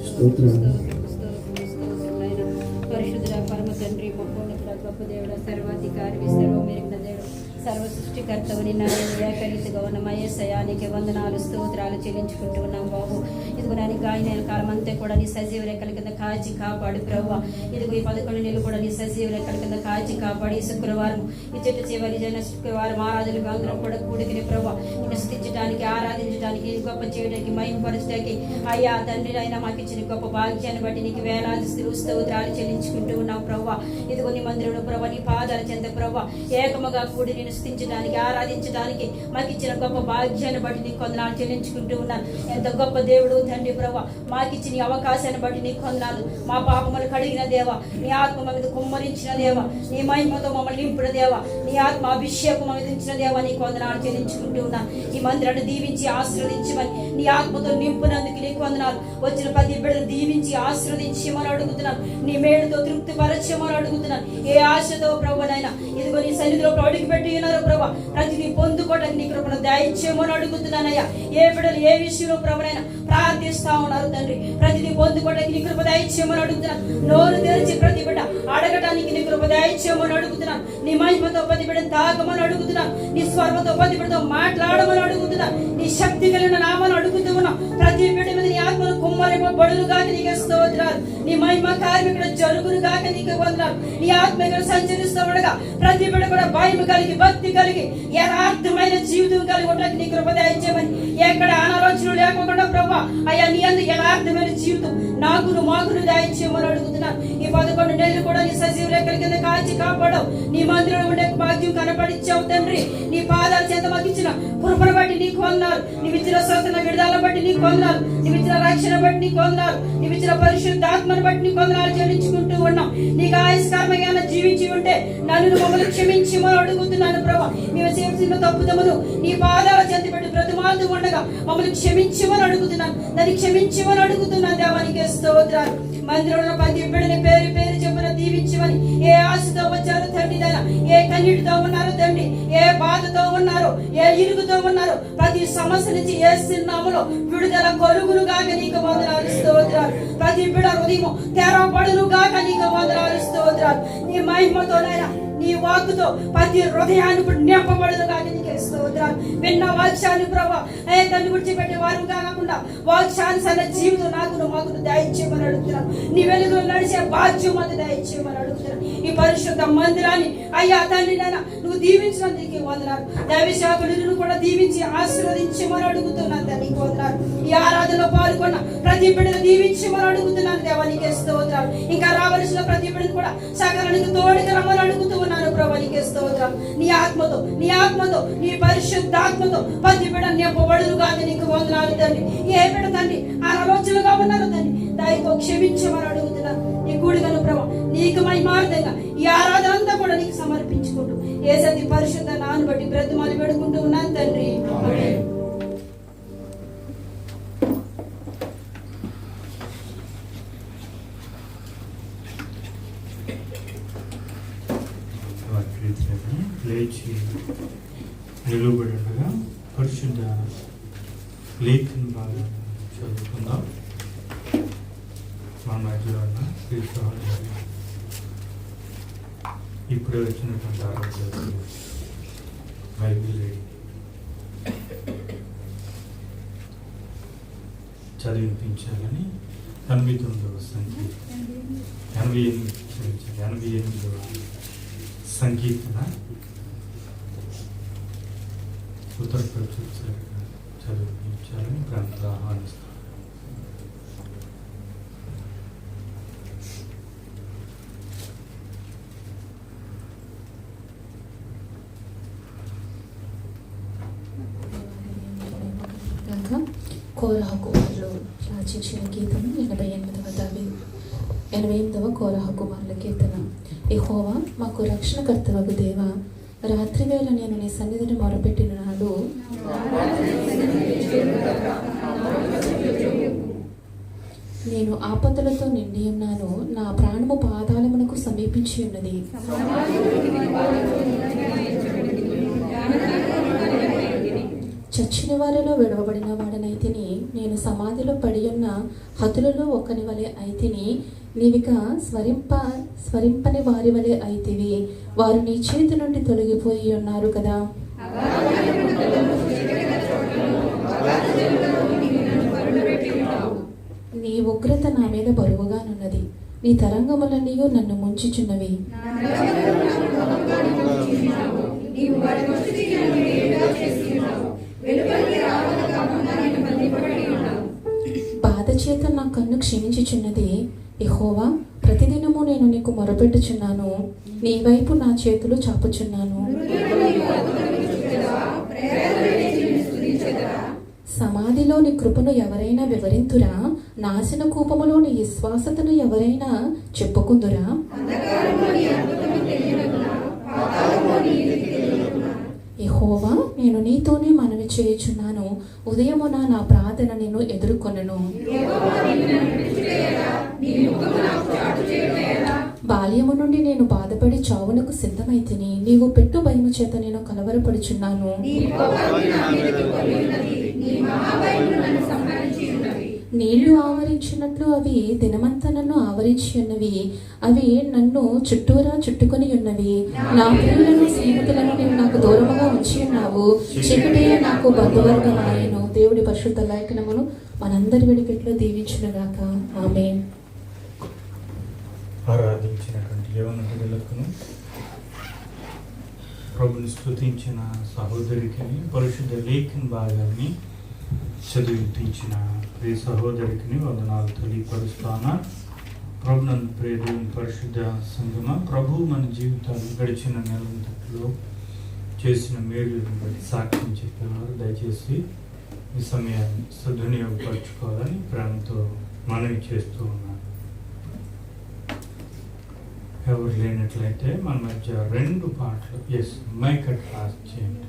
స్తోత్రాలు
పరిశుద్ధ పరమ తండ్రి గొప్ప దేవుడు సర్వాధికారి సర్వమెరిగిన దేవుడు సర్వ సృష్టికర్తవని నాయన ఏకరీతిగా ఉన్న మయేసయానికి వందనాలు స్తోత్రాలు చెల్లించుకుంటూ ఉన్నాం బాబు ఇదిగో నాని గాయన కాలం అంతా కూడా నీ సజీవ రేఖల కింద కాచి కాపాడు ప్రభువా ఇదిగో ఈ 11 నెలలు కూడా నీ సజీవ రేఖల కింద కాచి కాపాడి శుక్రవారం ఈ చెట్టు చివరి జన శుక్రవారం ఆరాధనలు అందరం కూడా కూడికిని ప్రభువా నిన్ను స్థించడానికి ఆరాధించడానికి గొప్ప చేయడానికి మహిమపరచడానికి అయ్యా తండ్రి అయినా మాకు ఇచ్చిన గొప్ప భాగ్యాన్ని బట్టి నీకు వేలాది స్తోత్రాలు చెల్లించుకుంటూ ఉన్నాం ప్రభువా ఇదిగో నీ మందిరంలో ప్రభువా నీ పాదాల చెంత ప్రభువా ఏకముగా కూడి నేను స్థించడానికి ఆరాధించడానికి మాకు ఇచ్చిన గొప్ప భాగ్యాన్ని బట్టి నీకు కొందనాలు చెల్లించుకుంటూ ఉన్నాను ఎంత గొప్ప దేవుడు తండ్రి ప్రభువా మాకు ఇచ్చిన అవకాశాన్ని బట్టి నీకు కొందనాలు మా పాపములు కడిగిన దేవా నీ ఆత్మ మా మీద కుమ్మరించిన దేవా నీ మహిమతో మమ్మల్ని నింపిన దేవా నీ ఆత్మ అభిషేకం మా మీద ఉంచిన దేవా నీ కొందనాలు చెల్లించుకుంటూ ఉన్నాను ఈ మందిరాన్ని దీవించి ఆశీర్వదించమని నీ ఆత్మతో నింపునందుకు నీకు వందనాలు వచ్చిన ప్రతి బిడ్డను దీవించి ఆశీర్వదించమని అడుగుతున్నాను నీ మేలుతో తృప్తి పరచమని అడుగుతున్నాను ఏ ఆశతో ప్రభువనైనా ఇదిగో నీ సన్నిధిలో అడుగు పెట్టి ఉన్నారు ప్రభా. ప్రతిదీ పొందుకోవడానికి నీ కృపను దయచేయమని అడుగుతున్నానయ్యా. ఏ బిడ్డలు ఏ విషయంలో ప్రభునైనా ప్రార్థిస్తా ఉన్నారు తండ్రి, ప్రతిదీ పొందుకోవడానికి నీ కృప దయచేయమని అడుగుతున్నాను. నోరు తెరిచి ప్రతి బిడ్డ అడగడానికి నీ కృప దయచేయమని అడుగుతున్నాను. నీ మహిమతో ప్రతి బిడ్డను తాగమని అడుగుతున్నాను. నీ స్వరమతో ప్రతి బిడ్డతో మాట్లాడమని అడుగుతున్నాను. నీ శక్తి కలిగిన నామను అడుగుతూ ఉన్నాం. ప్రతి బిడ్డ మీద నీ ఆత్మను కుమ్మరింపబడును గాక నీకే స్తోత్రాలు. నీ మహిమ కార్యక్రమం జరుగును గాక నీకే వందనాలు. నీ ఆత్మ ఇక్కడ సంచరిస్తూ ఉండగా ప్రతి బిడ్డ కూడా భయం కలిగి భక్తి కలిగి యథార్థమైన జీవితం కలిగి ఉండడానికి నీ కృప దయచేయమని, ఎక్కడ అనాలోచనలు లేకుండా ప్రభా అయ్యా నీ అందు యథార్థమైన జీవితం నాకును మాకును దయచేయమని అడుగుతున్నాను. ఈ 11 నెలలు కూడా నీ సజీవ రేఖల కింద కాచి కాపాడవు. నీ మందిరంలో ఉండే భాగ్యం కనపడిచ్చావు తండ్రి. నీ పాదాల చేత మాకు ఇచ్చిన కృపను బట్టి నీకు వందనాలు. నీవు ఇచ్చిన స్వస్థత విడుదల బట్టి నీకు వందనాలు. నీవు ఇచ్చిన రక్షణ బట్టి నీకు వందనాలు. నీవు ఇచ్చిన పరిశుద్ధాత్మను బట్టి నీకు వందనాలు చెల్లించుకుంటూ ఉన్నాం. నీకు ఆయుష్కరమైన జీవించి ఉంటే నన్ను మమ్మల్ని క్షమించమని అడుగుతున్నాను ప్రభా. నీవు చేసిన తప్పుదమును నీ పాదాల చెంత పెట్టి బ్రతిమాలుతూ ఉండగా మమ్మల్ని క్షమించమని అడుగుతున్నాను. దాన్ని క్షమించమని అడుగుతున్నాను. దేవానికి స్తోత్రాలు. మందిరంలో ప్రతి బిడ్డని పేరు పేరు చెప్పున దీవించమని, ఏ ఆశతో వచ్చారో తండ్రి దాన, ఏ కన్నీటితో ఉన్నారో తండ్రి, ఏ బాధతో ఉన్నారో, ఏ ఇరుగుతో ఉన్నారో ప్రతి సమస్య నుంచి ఏ సిన్నాములో విడుదల కొలుగును గాక నీకు వందనాలు స్తోత్రాలు. ప్రతి బిడ్డ హృదయం తెరవబడును గాక నీకు వందనాలు స్తోత్రాలు. నీ మహిమతోనైనా నీ వాక్కుతో ప్రతి హృదయాన్ని నింపబడును గాక నీకే స్తోత్రాలు. విన్న వాక్యాన్ని ప్రభా తల్లి విడిచిపెట్టే వారు కాకుండా వాక్యానుసార జీవితం నాకును మాకును దయచేయమని అడుగుతున్నాను. నీ వెలుగులో నడిచే భాగ్యం అంతా దయచేయమని అడుగుతున్నాను. ఈ పరిశుద్ధ మందిరాన్ని అయ్యా తండ్రి నాన్న నువ్వు దీవించినందుకు వందనాలు. దైవశాఖలను కూడా దీవించి ఆశీర్వదించమని అడుగుతున్నాను. నీకు వందనాలు. ఈ ఆరాధనలో పాల్గొన్న ప్రతి బిడ్డను దీవించమని అడుగుతున్నాను. దేవానికి స్తోత్రాలు. ఇంకా రావలసిన ప్రతి బిడ్డను కూడా సకలానికి తోడుగా రమ్మని అడుగుతున్నాను ప్రభా. నీకే స్తోత్రాలు. నీ ఆత్మతో నీ పరిశుద్ధాత్మతో ప్రతి బిడ్డ నింపబడును కాదు నీకు వందనాలు తండ్రి. ఏ బిడ్డ తండ్రి ఆలోచనలుగా ఉన్నారు తండ్రి దయతో క్షమించమని అడుగుతున్నాను. నీ కూడిగను ప్రభా నీకు మహిమార్థంగా ఈ ఆరాధన అంతా కూడా నీకు సమర్పించుకుంటూ యేసయ్య పరిశుద్ధ నామమును బట్టి బ్రతిమాలి వేడుకుంటూ ఉన్నాను తండ్రి.
లేచి నిలువబడి ఉండగా పరిశుద్ధ లేఖన భాగం చదువుకుందాం. మా మధ్యలో ఉన్న ఇప్పుడే వచ్చినటువంటి ఆరోగ్యాలు బైబిల్ చదివించాలని 89వ సంకీర్తన 88వ సంకీర్తన ఉత్తర ప్రచుర చదివించాలని ప్రాంత ఆహ్వానిస్తాను.
కోరహకు వారు రచించిన గీతము 88వ కోరహ కుమారుల కీర్తన. యెహోవా మాకు రక్షణకర్తవగు దేవా, రాత్రి వేళ నేను నీ సన్నిధిని మొరపెట్టిన నాడు నేను ఆపదలతో నిండి ఉన్నాను. నా ప్రాణము పాతాళమునకు సమీపించి ఉన్నది. చచ్చిన వారిలో విడవబడిన వాడనైతిని, నేను సమాధిలో పడి ఉన్న హతులలో ఒకని వలె అయితిని. నీవిక స్వరింపని వారి వలె అయితివి. వారు నీ చేతి నుండి తొలగిపోయి ఉన్నారు కదా. నీ ఉగ్రత నా మీద బరువుగానున్నది. నీ తరంగములన్నీ నన్ను ముంచుచున్నవి. బాధ చేత నా కన్ను క్షమించుచున్నది. యెహోవా, ప్రతిదినము నేను నీకు మొరపెట్టుచున్నాను. నీ వైపు నా చేతులు చాపుచున్నాను. సమాధిలో నీ కృపను ఎవరైనా వివరింతురా? నాశన కూపములో నీ విశ్వాసతను ఎవరైనా చెప్పుకుందురా? యెహోవా, నేను నీతోనే మనవి చేయుచున్నాను. ఉదయమున నా ప్రార్థన నేను ఎదుర్కొనను. బాల్య బాల్యము నుండి నేను బాధపడి చావునకు సిద్ధమైతిని. నీవు పెట్టు భయము చేత నేను కలవరపడుచున్నాను. నీళ్లు ఆవరించినట్లు అవి దినమంతా నన్ను ఆవరించి ఉన్నవి. అవి నన్ను చుట్టూరా చుట్టుకొని ఉన్నవి. నా ప్రియులను స్నేహితులను నీవు నాకు దూరముగా ఉంచి ఉన్నావు. చీకటే నాకు బంధువర్గమాయను. దేవుడి పరిశుద్ధ లేఖనమును మనందరి విడిపెట్లో దీవించునుగాక. ఆమేన్.
ఆరాధించినటువంటి యవనకులను ప్రభుని స్తుతించిన సహోదరికి పరిశుద్ధ లేఖన భాగాన్ని చదివించిన ప్రియ సహోదరికి వందనాలు తెలియపరుస్తాను. ప్రభునందు ప్రియ దేవుని పరిశుద్ధ సంగమ, ప్రభు మన జీవితాలు గడిచిన నెలంతట్లో చేసిన మేలులను బట్టి సాక్ష్యం చెప్పేవారు దయచేసి ఈ సమయాన్ని సద్వినియోగపరచుకోవాలని ప్రేమతో మనవి చేస్తూ ఉన్నాను. ఎవరు లేనట్లయితే మన మధ్య 2 పాటలు మైక్ అట్ పాస్ చేయండి.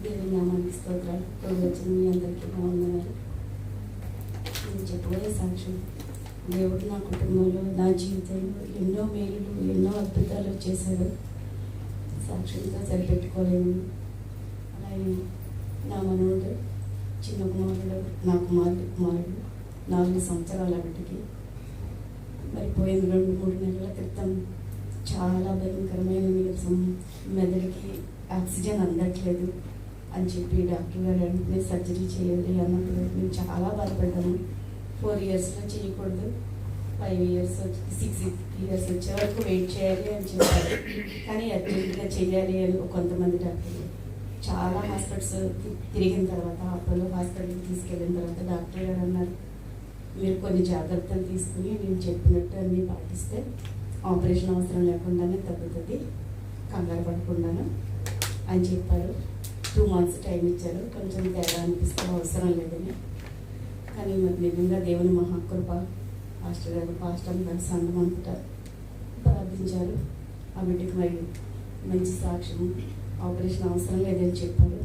దేవుని నామానికి స్తోత్రాలు. ప్రభు వచ్చిన మీ అందరికీ బాగున్నారు. నేను చెప్పబోయే సాక్ష్యం, దేవుడు నా కుటుంబంలో, నా జీవితంలో ఎన్నో మేలులు, ఎన్నో అద్భుతాలు చేశాడు. సాక్ష్యంతో సరిపెట్టుకోలేము. అలాగే నా మనవుడు, చిన్న కుమారుడు, నా కుమారుడు 4 సంవత్సరాల బిడ్డకి మరి పోయిన 2-3 నెలల క్రితం చాలా భయంకరమైన నీరసం, మెదడుకి ఆక్సిజన్ అందట్లేదు అని చెప్పి డాక్టర్ గారు వెంటనే సర్జరీ చేయాలి అన్నప్పుడు మేము చాలా బాధపడ్డాము. 4 ఇయర్స్లో చేయకూడదు, 5 ఇయర్స్ 6 ఇయర్స్ వచ్చే వరకు వెయిట్ చేయాలి అని చెప్పారు. కానీ అర్జెంట్గా చేయాలి అని కొంతమంది డాక్టర్లు చాలా హాస్పిటల్స్ తిరిగిన తర్వాత, అపోలో హాస్పిటల్కి తీసుకెళ్ళిన తర్వాత డాక్టర్ గారు అన్నారు, మీరు కొన్ని జాగ్రత్తలు తీసుకుని నేను చెప్పినట్టు అన్నీ పాటిస్తే ఆపరేషన్ అవసరం లేకుండానే తగ్గుతుంది, కంగారు పడకుండాను అని చెప్పారు. 2 months టైం ఇచ్చారు. కొంచెం తేడా అనిపిస్తే అవసరం లేదని. కానీ మరి నిజంగా దేవుని మహాకృప, పాస్టర్ గారు సంఘం అంతటా ప్రార్థించారు. ఆ బిడ్డకి మరి మంచి సాక్ష్యం, ఆపరేషన్ అవసరం లేదని చెప్పారు.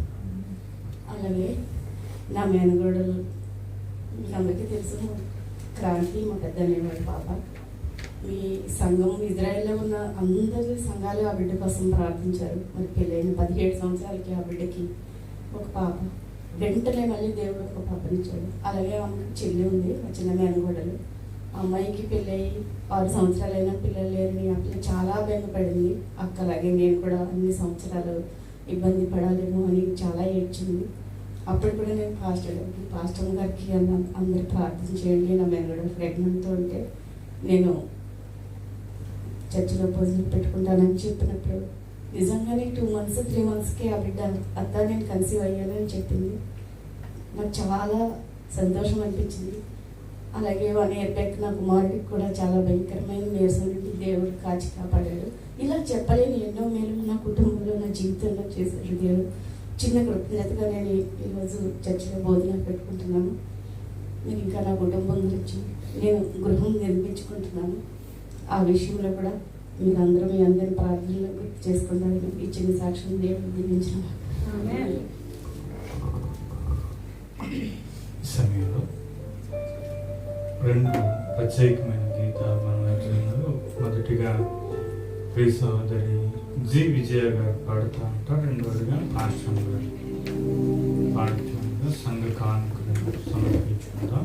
అలాగే నా మేనగోడలు మీకు అందరికీ తెలుసు, క్రాంతి మా పెద్ద అనేవాడు పాప. మీ సంఘం ఇజ్రాయెల్లో ఉన్న అందరి సంఘాలు ఆ బిడ్డ కోసం ప్రార్థించారు. మరి పెళ్ళైన 17 సంవత్సరాలకి ఆ బిడ్డకి ఒక పాప, వెంటనే మళ్ళీ దేవుడు ఒక పాపనిచ్చాడు. అలాగే ఆమెకు చెల్లి ఉంది, మా చిన్న మేనగోడలు. ఆ అమ్మాయికి పెళ్ళయి 6 సంవత్సరాలైనా పిల్లలు లేరని ఆ పిల్ల చాలా బెంగపడింది. అక్కలాగే నేను కూడా అన్ని సంవత్సరాలు ఇబ్బంది పడాలేమో అని చాలా ఏడ్చింది. అప్పుడు కూడా నేను పాస్టర్ గారికి అందరు ప్రార్థన చేయండి, నా మేనగోడలు ప్రెగ్నెంట్తో ఉంటే నేను చర్చిలో భోజనం పెట్టుకుంటానని చెప్పినప్పుడు నిజంగానే 2 months 3 monthsకి ఆ బిడ్డ అత్త నేను కన్సీవ్ అయ్యానని చెప్పింది. నాకు చాలా సంతోషం అనిపించింది. అలాగే 1 year బ్యాక్ నా కుమారుడికి కూడా చాలా భయంకరమైన నీరసం నుండి దేవుడు కాచి కాపాడాడు. ఇలా చెప్పలేని ఎన్నో మేలు నా కుటుంబంలో, నా జీవితంలో చేశాడు దేవుడు. చిన్న కృతజ్ఞతగా నేను ఈరోజు చర్చిలో భోజనం పెట్టుకుంటున్నాను. నేను ఇంకా నా కుటుంబం గురించి నేను గృహం నిర్మించుకుంటున్నాను. ఆ విషయంలో కూడా మీరందరూ మీ అందరి ప్రార్థనలు గుర్తు చేసుకుంటారు. ఈ చిన్న సాక్ష్యం దేవుడు దీవించిన
సమయంలో 2 ప్రత్యేకమైన గీతాలు మనం వింటున్నాము. మొదటిగా ప్రియ సహోదరి జి విజయ గారు పాడుతూ ఉంటారు. రెండవదిగా పాస్టర్ గారు పాడుతుండగా సంఘ కానుకలను సమర్పించుకుంటాం.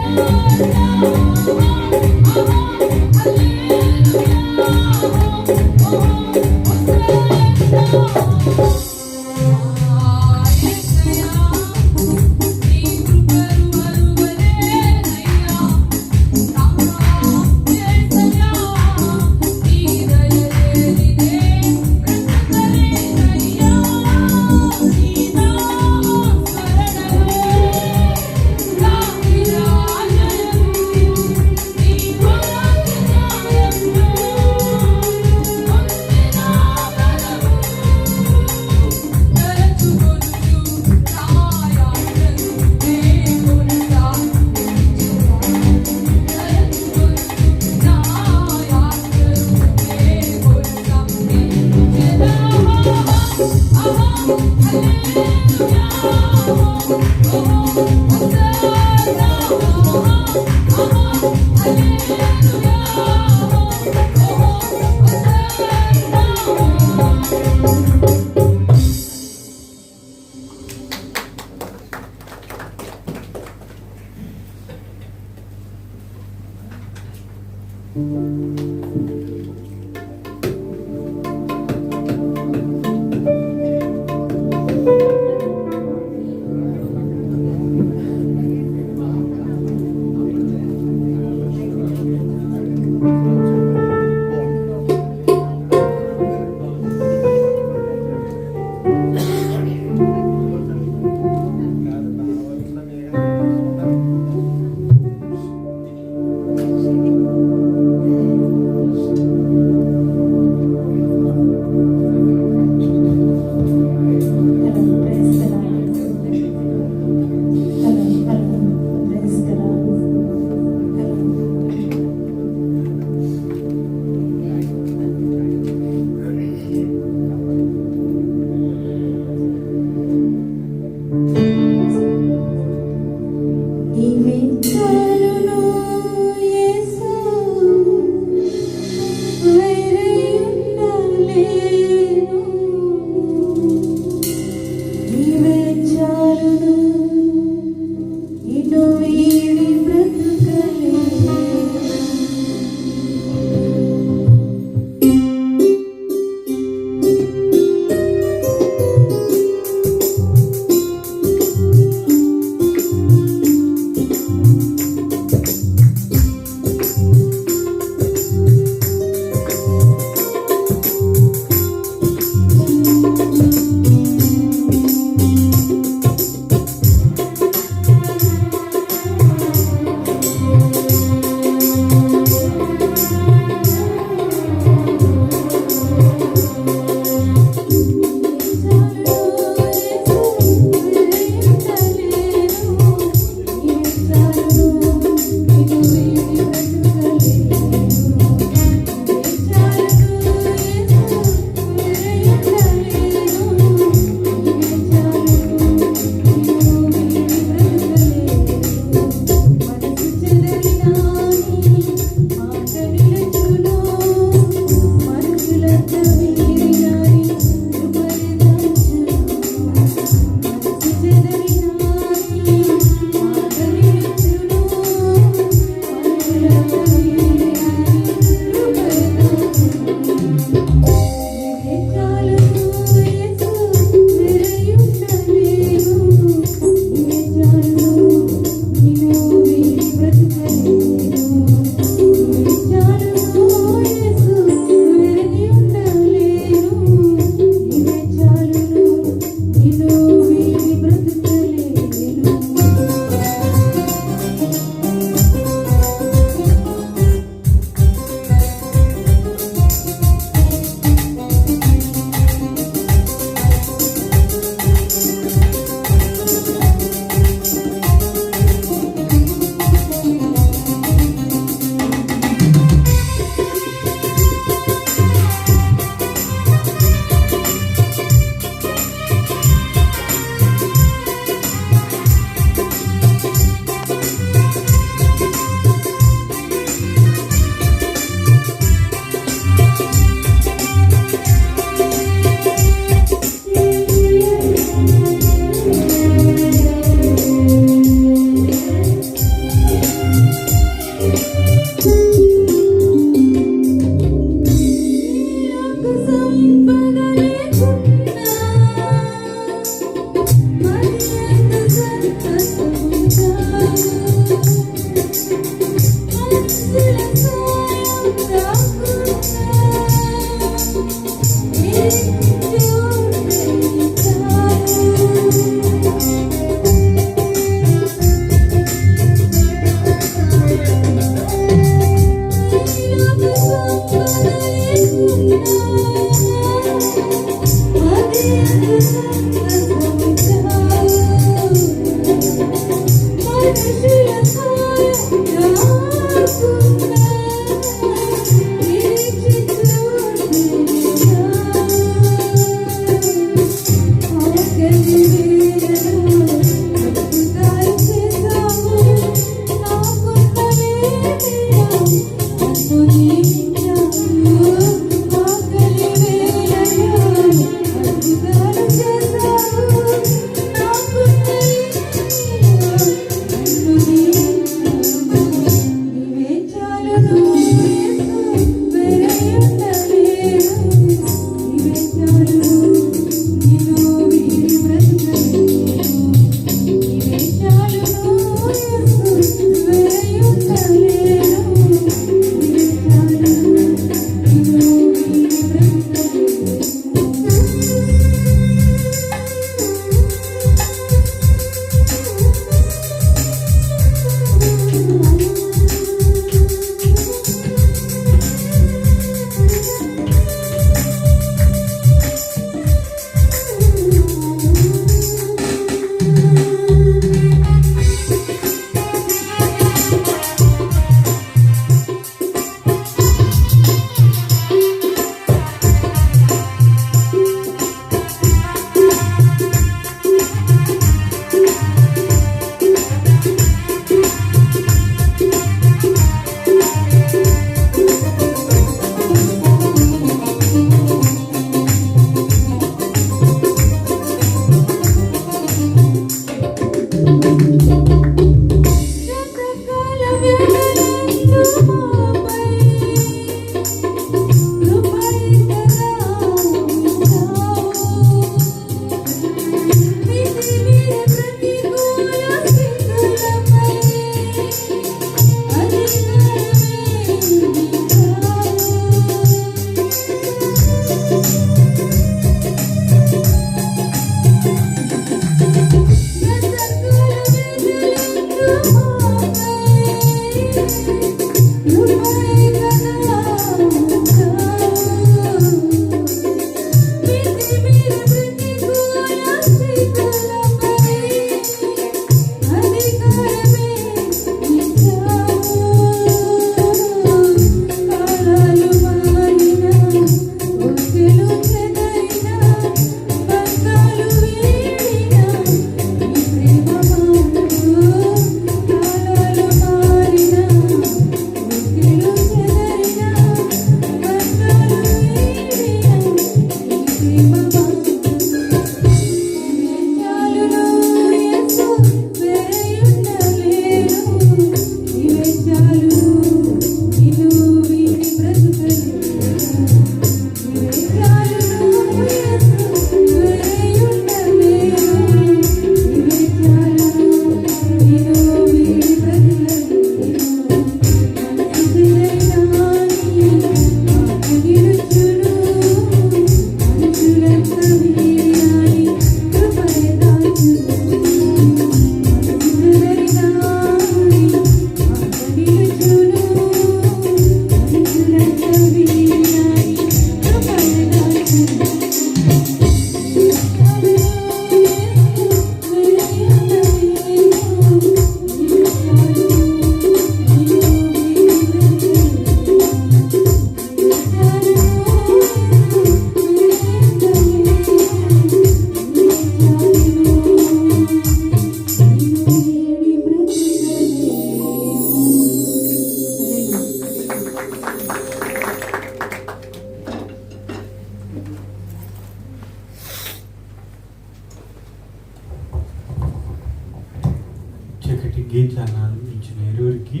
చక్కటి గీతాన్ని అందించిన ఇరువురికి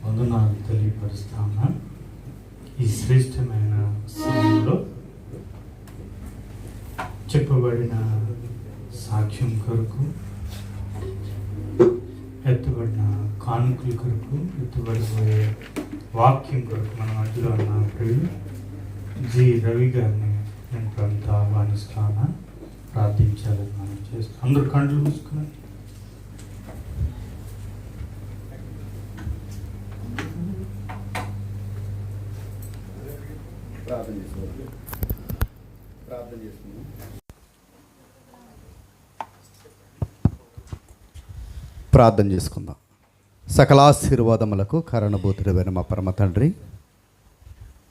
వందనాలు తెలియపరుస్తా ఉన్నాను. ఈ శ్రేష్టమైన సమయంలో చెప్పబడిన సాక్ష్యం కొరకు, ఎత్తబడిన కానుకల కొరకు, ఎత్తబడిపోయే వాక్యం కొరకు మన మధ్యలో ఉన్న ప్రియులు జి రవి గారిని నేను కొంత ఆహ్వానిస్తాను. ప్రార్థించాలని మనం చేస్తాం. అందరూ కళ్ళు మూసుకుని
ప్రార్థన చేసుకుందాం. సకలాశీర్వాదములకు కారణభూతుడైన మా పరమ తండ్రి,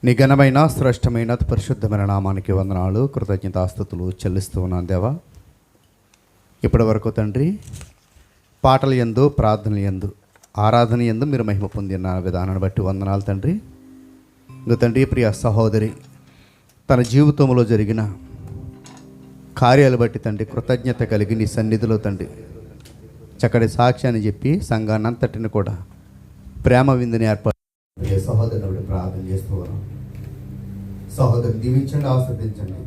నీ ఘనమైన శ్రేష్టమైన పరిశుద్ధమైన నామానికి వందనాలు, కృతజ్ఞతాస్తుతులు చెల్లిస్తూ ఉన్నాను దేవా. ఇప్పటి వరకు తండ్రి పాటల యందు, ప్రార్థనల యందు, ఆరాధన యందు మీరు మహిమ పొందిన విధానాన్ని బట్టి వందనాలు తండ్రి. ఇంకా తండ్రి ప్రియ సహోదరి తన జీవితంలో జరిగిన కార్యాలు బట్టి తండ్రి కృతజ్ఞత కలిగి నీ సన్నిధిలో తండ్రి చక్కటి సాక్ష్యాన్ని చెప్పి సంఘాన్ని అంతటిని కూడా ప్రేమ విందుని ఏర్పాటు సహోదరుని ప్రార్థన చేస్తూ ఉన్నాం. సహోదరుని దీవించండి, ఆస్వాదించండి.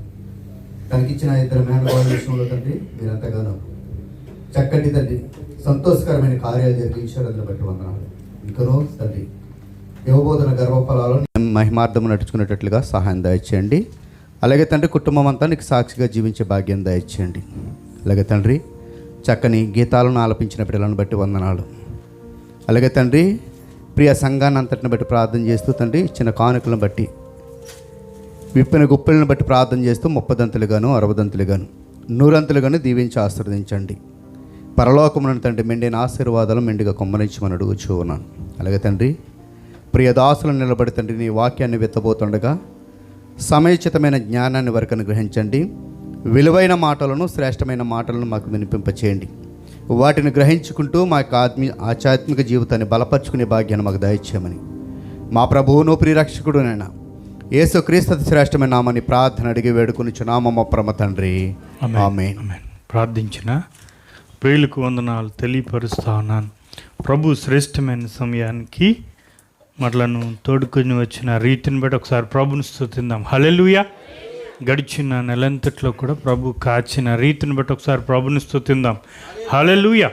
తనకిచ్చిన ఇద్దరు మేనగోళ్ళ విషయంలో తండ్రి మీరు ఎంతగానో చక్కటి తండ్రి సంతోషకరమైన కార్యాలు జరిగించారు. అందుని బట్టి వందనాలు. ఇంకనో తండ్రి యువబోధన గర్వఫలాలు మహిమార్థం నడుచుకునేటట్లుగా సహాయం దయచేయండి. అలాగే తండ్రి కుటుంబం అంతా నీకు సాక్షిగా జీవించే భాగ్యం దయచేయండి. అలాగే తండ్రి చక్కని గీతాలను ఆలపించిన బిడ్డలను బట్టి వందనాలు. అలాగే తండ్రి ప్రియ సంఘాన్ని అంతటిని బట్టి ప్రార్థన చేస్తూ తండ్రి ఇచ్చిన కానుకలను బట్టి, విప్పిన గుప్పిలను బట్టి ప్రార్థన చేస్తూ 30 దంతులుగాను 60 దంతులుగాను 100 దంతులుగాను దీవించి ఆశీర్వదించండి. పరలోకములను తండ్రి మెండిన ఆశీర్వాదాలు మెండుగా కొమ్మరించమని అడుగుచూ ఉన్నాను. అలాగే తండ్రి ప్రియ దాసులను నిలబడి తండ్రి నీ వాక్యాన్ని వెత్తబోతుండగా సమయోచితమైన జ్ఞానాన్ని వరకు అనుగ్రహించండి. విలువైన మాటలను, శ్రేష్టమైన మాటలను మాకు వినిపింపచేయండి. వాటిని గ్రహించుకుంటూ మా యొక్క ఆధ్యాత్మిక జీవితాన్ని బలపరుచుకునే భాగ్యాన్ని మాకు దయచేయమని మా ప్రభువును ప్రియరక్షకుడునైనా యేసుక్రీస్తు శ్రేష్టమైన నామని ప్రార్థన అడిగి వేడుకొనిచున్నాము మా పరమ తండ్రి. ఆమేన్.
ప్రార్థించిన ప్రియులకు వందనాలు తెలియపరుస్తా ఉన్నాను. ప్రభు శ్రేష్టమైన సమయానికి మనలను తోడుకొని వచ్చిన రీతిని బట్టి ఒకసారి ప్రభుని స్తుతిద్దాం. హల్లెలూయా. గడిచిన నెలంతట్లో కూడా ప్రభు కాచిన రీతిని బట్టి ఒకసారి ప్రభుని స్తుతిద్దాం. హల్లెలూయా.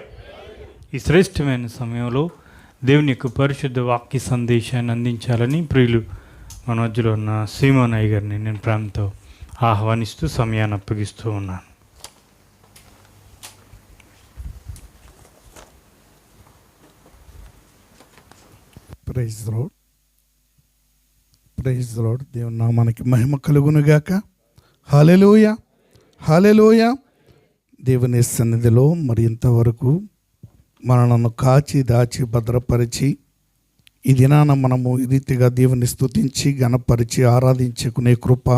ఈ శ్రేష్టమైన సమయంలో దేవుని యొక్క పరిశుద్ధ వాక్య సందేశాన్ని అందించాలని ప్రియులు మన మధ్యలో ఉన్న సీమోన్ అయ్య గారిని నేను ప్రేమతో ఆహ్వానిస్తూ సమయాన్ని అప్పగిస్తూ ఉన్నాను.
Praise lord, praise lord. దేవుని నామానికి మహిమ కలుగునుగాక. హల్లెలూయా, హల్లెలూయా. దేవుని సన్నిధిలో మరి ఇంతవరకు మనలను కాచి దాచి భద్రపరిచి ఈ దినాన మనము ఈ రీతిగా దేవుని స్తుతించి గణపరిచి ఆరాధించుకునే కృప,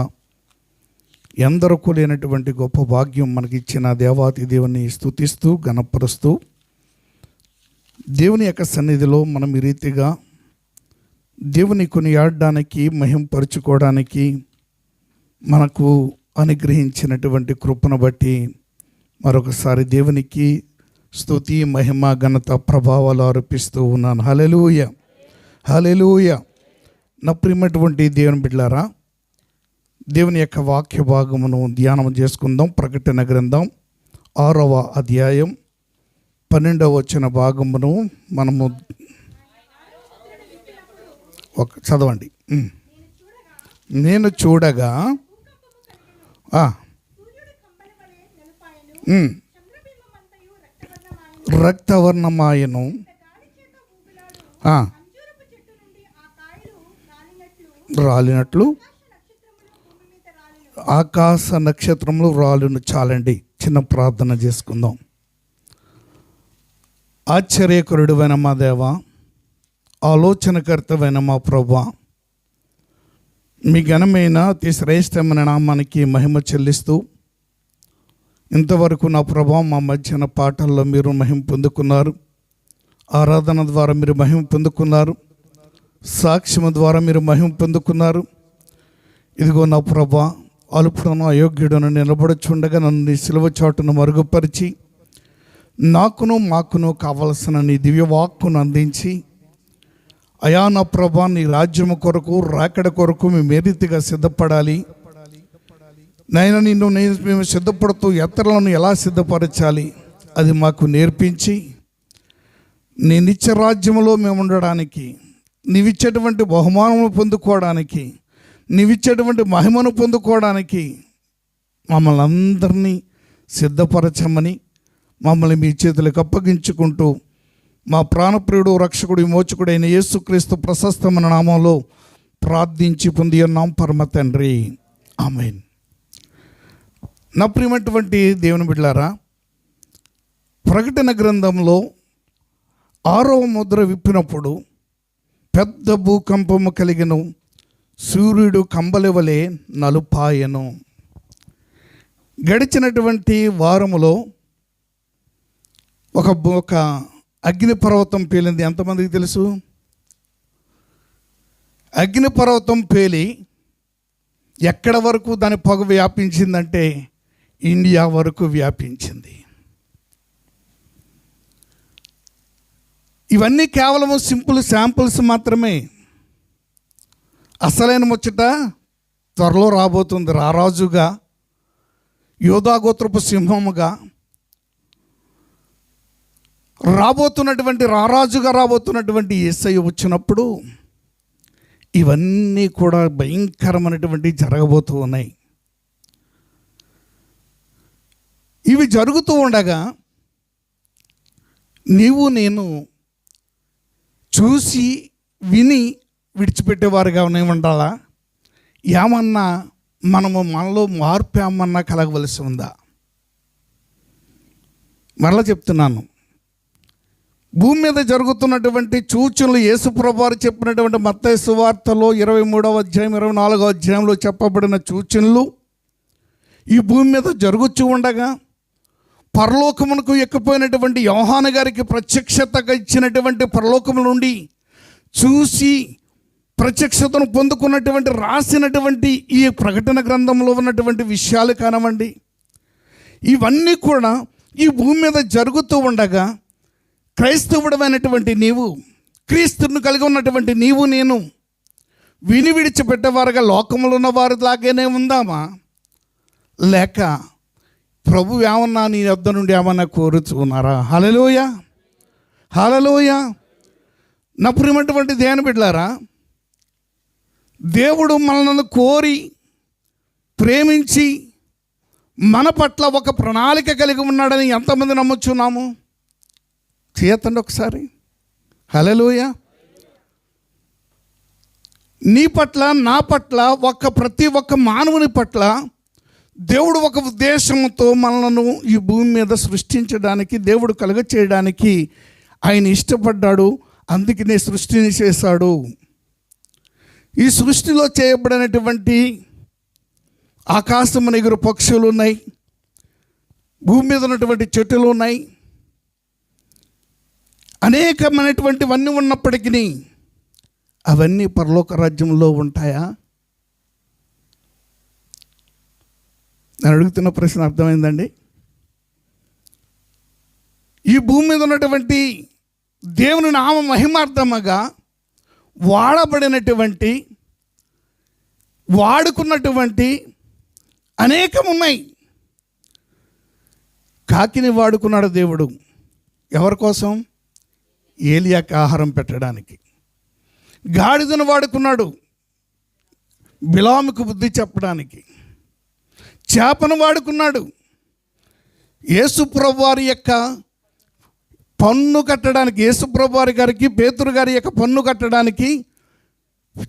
ఎందరకు లేనటువంటి గొప్ప భాగ్యం మనకిచ్చిన దేవాతి దేవుని స్తుతిస్తూ గణపరుస్తూ దేవుని యొక్క సన్నిధిలో మనం ఈ రీతిగా దేవుని కొనియాడడానికి, మహింపరుచుకోవడానికి మనకు అనుగ్రహించినటువంటి కృపను బట్టి మరొకసారి దేవునికి స్తుతి, మహిమ, ఘనత, ప్రభావాలు ఆరోపిస్తూ ఉన్నాను. హల్లెలూయా, హల్లెలూయా. నా ప్రియమైనటువంటి దేవుని బిడ్డలారా, దేవుని యొక్క వాక్య భాగమును ధ్యానం చేసుకుందాం. ప్రకటన గ్రంథం 6వ అధ్యాయం 12వ వచన భాగమును మనము చదవండి. నేను చూడగా రక్తవర్ణమాయను, రాలినట్లు ఆకాశ నక్షత్రములు రాలును. చాలండి, చిన్న ప్రార్థన చేసుకుందాం. ఆశ్చర్యకరుడువైన మా దేవ, ఆలోచనకర్తమైన మా ప్రభువా, మీ ఘనమైన అతి శ్రేష్టమైన నామానికి మహిమ చెల్లిస్తూ ఇంతవరకు నా ప్రభావం మా మధ్యన పాటల్లో మీరు మహిమ పొందుకున్నారు, ఆరాధన ద్వారా మీరు మహిమ పొందుకున్నారు, సాక్ష్యం ద్వారా మీరు మహిమ పొందుకున్నారు. ఇదిగో నా ప్రభా, అల్పుడను అయోగ్యుడను నిలబడుచుండగా నన్ను నీ సిలువ చాటును మరుగుపరిచి నాకును మాకును కావలసిన నీ దివ్యవాక్కును అందించి, అయా నా ప్రభా, నీ రాజ్యము కొరకు రాకడ కొరకు మేము ఏ రీతిగా సిద్ధపడాలి, నాయన మేము సిద్ధపడుతూ ఇతరులను ఎలా సిద్ధపరచాలి అది మాకు నేర్పించి, నీ నిత్య రాజ్యములో మేము ఉండడానికి, నీవిచ్చేటువంటి బహుమానములు పొందుకోవడానికి, నీవిచ్చేటువంటి మహిమను పొందుకోవడానికి మమ్మల్ని అందరినీ సిద్ధపరచమని మమ్మల్ని మీ చేతులకు అప్పగించుకుంటూ మా ప్రాణప్రియుడు, రక్షకుడు, విమోచకుడైన యేసుక్రీస్తు ప్రశస్తమైన నామంలో ప్రార్థించి పొంది ఉన్నాం పరమ తండ్రి, ఆమేన్. నా ప్రియమైనటువంటి దేవుని బిడ్డలారా, ప్రకటన గ్రంథంలో 6వ ముద్ర విప్పినప్పుడు పెద్ద భూకంపము కలిగెను, సూర్యుడు కంబలివలే నలుపాయెను. గడిచినటువంటి వారములో ఒక అగ్నిపర్వతం పేలింది. ఎంతమందికి తెలుసు? అగ్నిపర్వతం పేలి ఎక్కడ వరకు దాని పొగ వ్యాపించిందంటే ఇండియా వరకు వ్యాపించింది. ఇవన్నీ కేవలము సింపుల్ శాంపుల్స్ మాత్రమే. అసలైన ముచ్చట త్వరలో రాబోతుంది. రారాజుగా, యోధాగోత్రపు సింహముగా రారాజుగా రాబోతున్నటువంటి యేసయ్య వచ్చినప్పుడు ఇవన్నీ కూడా భయంకరమైనటువంటి జరగబోతూ ఉన్నాయి. ఇవి జరుగుతూ ఉండగా నీవు నేను చూసి విని విడిచిపెట్టేవారుగా ఉండాలా? ఏమన్నా మనలో మార్పు ఏమన్నా కలగవలసి ఉందా? మరలా చెప్తున్నాను, భూమి మీద జరుగుతున్నటువంటి సూచనలు యేసుప్రభువు వారు చెప్పినటువంటి మత్తయి సువార్తలో 23వ అధ్యాయం 24వ అధ్యాయంలో చెప్పబడిన సూచనలు ఈ భూమి మీద జరుగుతూ ఉండగా పరలోకమునకు ఎక్కిపోయినటువంటి యోహాను గారికి ప్రత్యక్షతగా ఇచ్చినటువంటి పరలోకము నుండి చూసి ప్రత్యక్షతను పొందుకున్నటువంటి రాసినటువంటి ఈ ప్రకటన గ్రంథంలో ఉన్నటువంటి విషయాలు కానివ్వండి, ఇవన్నీ కూడా ఈ భూమి మీద జరుగుతూ ఉండగా క్రైస్తవుడమైనటువంటి నీవు, క్రీస్తుని కలిగి ఉన్నటువంటి నీవు నేను విని విడిచిపెట్టేవారుగా లోకములో ఉన్న వారిలాగానే ఉందామా? లేక ప్రభు ఏమన్నా నీ వద్ద నుండి ఏమన్నా కోరుచున్నారా? హల్లెలూయా, హల్లెలూయా. నా ప్రియమైనటువంటి దేవుని బిడ్డలారా, దేవుడు మనల్ని కోరి ప్రేమించి మన పట్ల ఒక ప్రణాళిక కలిగి ఉన్నాడని ఎంతమంది నమ్ముచున్నాము? చేయతండి ఒకసారి. హల్లెలూయా. నీ పట్ల, నా పట్ల, ప్రతి ఒక్క మానవుని పట్ల దేవుడు ఒక ఉద్దేశంతో మనలను ఈ భూమి మీద సృష్టించడానికి, దేవుడు కలుగ చేయడానికి ఆయన ఇష్టపడ్డాడు. అందుకనే సృష్టిని చేశాడు. ఈ సృష్టిలో చేయబడినటువంటి ఆకాశం ఎగురు పక్షులు ఉన్నాయి, భూమి మీద ఉన్నటువంటి చెట్లు ఉన్నాయి, అనేకమైనటువంటివన్నీ ఉన్నప్పటికీ అవన్నీ పరలోక రాజ్యంలో ఉంటాయా? నేను అడుగుతున్న ప్రశ్న అర్థమైందండి? ఈ భూమి మీద ఉన్నటువంటి దేవుని నామ మహిమార్థముగా వాడుకున్నటువంటి అనేకం ఉన్నాయి. కాకిని వాడుకున్నాడు దేవుడు. ఎవరి కోసం? ఏలియాకి ఆహారం పెట్టడానికి. గాడిదను వాడుకున్నాడు బిలాముకు బుద్ధి చెప్పడానికి. చేపను వాడుకున్నాడు యేసుప్రభు వారి యొక్క పన్ను కట్టడానికి, యేసుప్రభు వారి గారికి, పేతురు గారి యొక్క పన్ను కట్టడానికి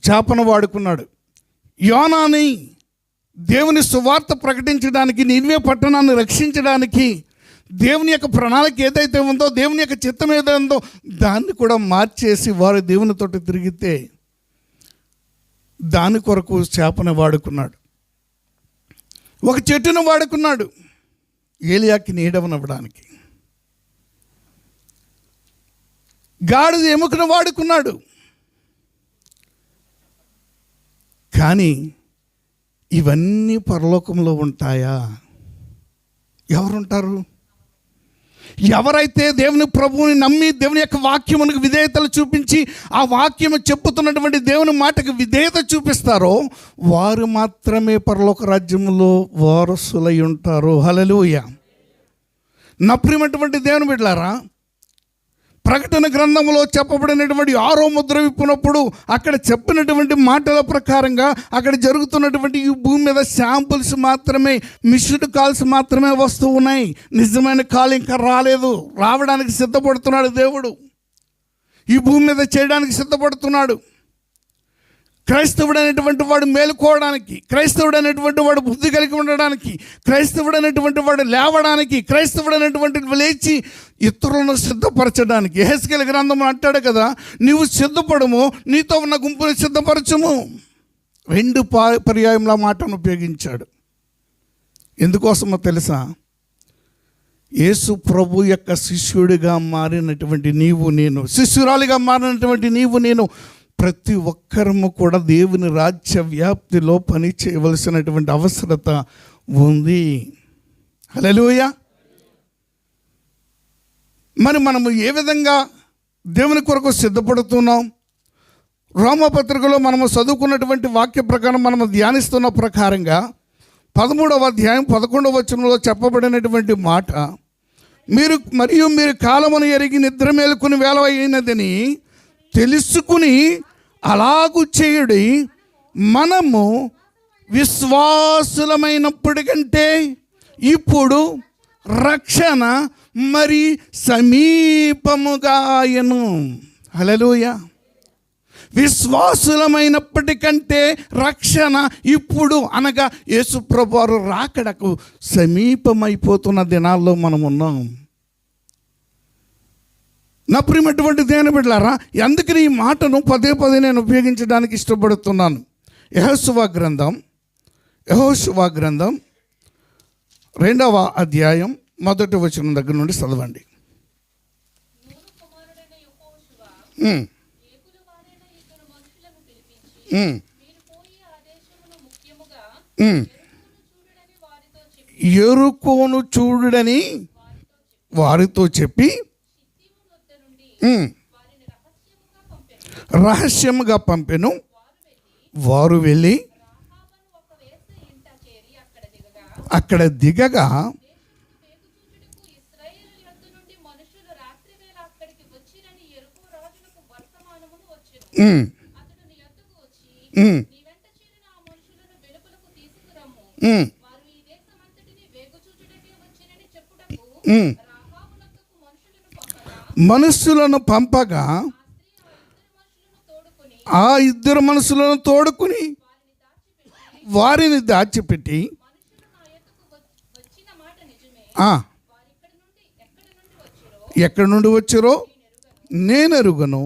చేపను వాడుకున్నాడు. యోనాని దేవుని సువార్త ప్రకటించడానికి, నినివే పట్టణాన్ని రక్షించడానికి దేవుని యొక్క ప్రణాళిక ఏదైతే ఉందో, దేవుని యొక్క చిత్తం ఏదైతే ఉందో దాన్ని కూడా మార్చేసి వారు దేవునితోటి తిరిగితే దాని కొరకు చేపను వాడుకున్నాడు. ఒక చెట్టును వాడుకున్నాడు ఏలియాకి నీడవనివ్వడానికి. గాడిద ఎముకను వాడుకున్నాడు. కానీ ఇవన్నీ పరలోకంలో ఉంటాయా? ఎవరుంటారు? ఎవరైతే దేవుని ప్రభువుని నమ్మి దేవుని యొక్క వాక్యమునకు విధేయతలు చూపించి ఆ వాక్యము చెప్పుతున్నటువంటి దేవుని మాటకు విధేయత చూపిస్తారో వారు మాత్రమే పరలోక రాజ్యములో వారసులై ఉంటారు. హల్లెలూయా. నా ప్రియమైనటువంటి దేవుని బిడ్డలారా, ప్రకటన గ్రంథంలో చెప్పబడినటువంటి 6వ ముద్ర విప్పినప్పుడు అక్కడ చెప్పినటువంటి మాటల ప్రకారంగా అక్కడ జరుగుతున్నటువంటి ఈ భూమి మీద శాంపుల్స్ మాత్రమే, మిస్డ్ కాల్స్ మాత్రమే వస్తూ ఉన్నాయి. నిజమైన కాల్ ఇంకా రాలేదు. రావడానికి సిద్ధపడుతున్నాడు దేవుడు. ఈ భూమి మీద చేయడానికి సిద్ధపడుతున్నాడు. క్రైస్తవుడు అనేటువంటి వాడు మేలుకోవడానికి, క్రైస్తవుడు అనేటువంటి వాడు బుద్ధి కలిగి ఉండడానికి, క్రైస్తవుడు అనేటువంటి వాడు లేవడానికి, క్రైస్తవుడు అనేటువంటి లేచి ఇతరులను సిద్ధపరచడానికి. యెహెజ్కేలు గ్రంథంలో అంటాడు కదా, నీవు సిద్ధపడము, నీతో ఉన్న గుంపుని సిద్ధపరచము. 2 పర్యాయంలో మాటను ఉపయోగించాడు. ఎందుకోసమో తెలుసా? యేసు ప్రభు యొక్క శిష్యుడిగా మారినటువంటి నీవు నేను, శిష్యురాలిగా మారినటువంటి నీవు నేను, ప్రతి ఒక్కరము కూడా దేవుని రాజ్య వ్యాప్తిలో పని చేయవలసినటువంటి అవసరత ఉంది. హల్లెలూయా. మరి మనము ఏ విధంగా దేవుని కొరకు సిద్ధపడుతున్నాం? రోమపత్రికలో మనము చదువుకున్నటువంటి వాక్య ప్రకారం మనము ధ్యానిస్తున్న ప్రకారంగా 13వ అధ్యాయం 11వ వచనంలో చెప్పబడినటువంటి మాట, మీరు కాలమును ఎరిగి నిద్ర మేలుకుని వేళ అయినదని తెలుసుకుని అలాగు చేయుడి, మనము విశ్వాసులమైనప్పటికంటే ఇప్పుడు రక్షణ మరి సమీపముగాయను. హల్లెలూయా. విశ్వాసులమైనప్పటికంటే రక్షణ ఇప్పుడు, అనగా యేసు ప్రభువారు రాకడకు సమీపమైపోతున్న దినాల్లో మనం ఉన్నాం. నా ప్రియమైనటువంటి దేవుని బిడ్డలారా, అందుకని ఈ మాటను పదే నేను ఉపయోగించడానికి ఇష్టపడుతున్నాను. యెహోషువ గ్రంథం 2వ అధ్యాయం 1వ వచనం దగ్గర నుండి చదవండి. యెరికోను చూడని వారితో చెప్పి రహస్యముగా పంపెను. వారు వెళ్ళి అక్కడ దిగగా మనుషులను పంపగా ఆ 2 మనుషులను తోడుకుని వారిని దాచిపెట్టి, ఎక్కడి నుండి వచ్చారో నేను ఎరుగను,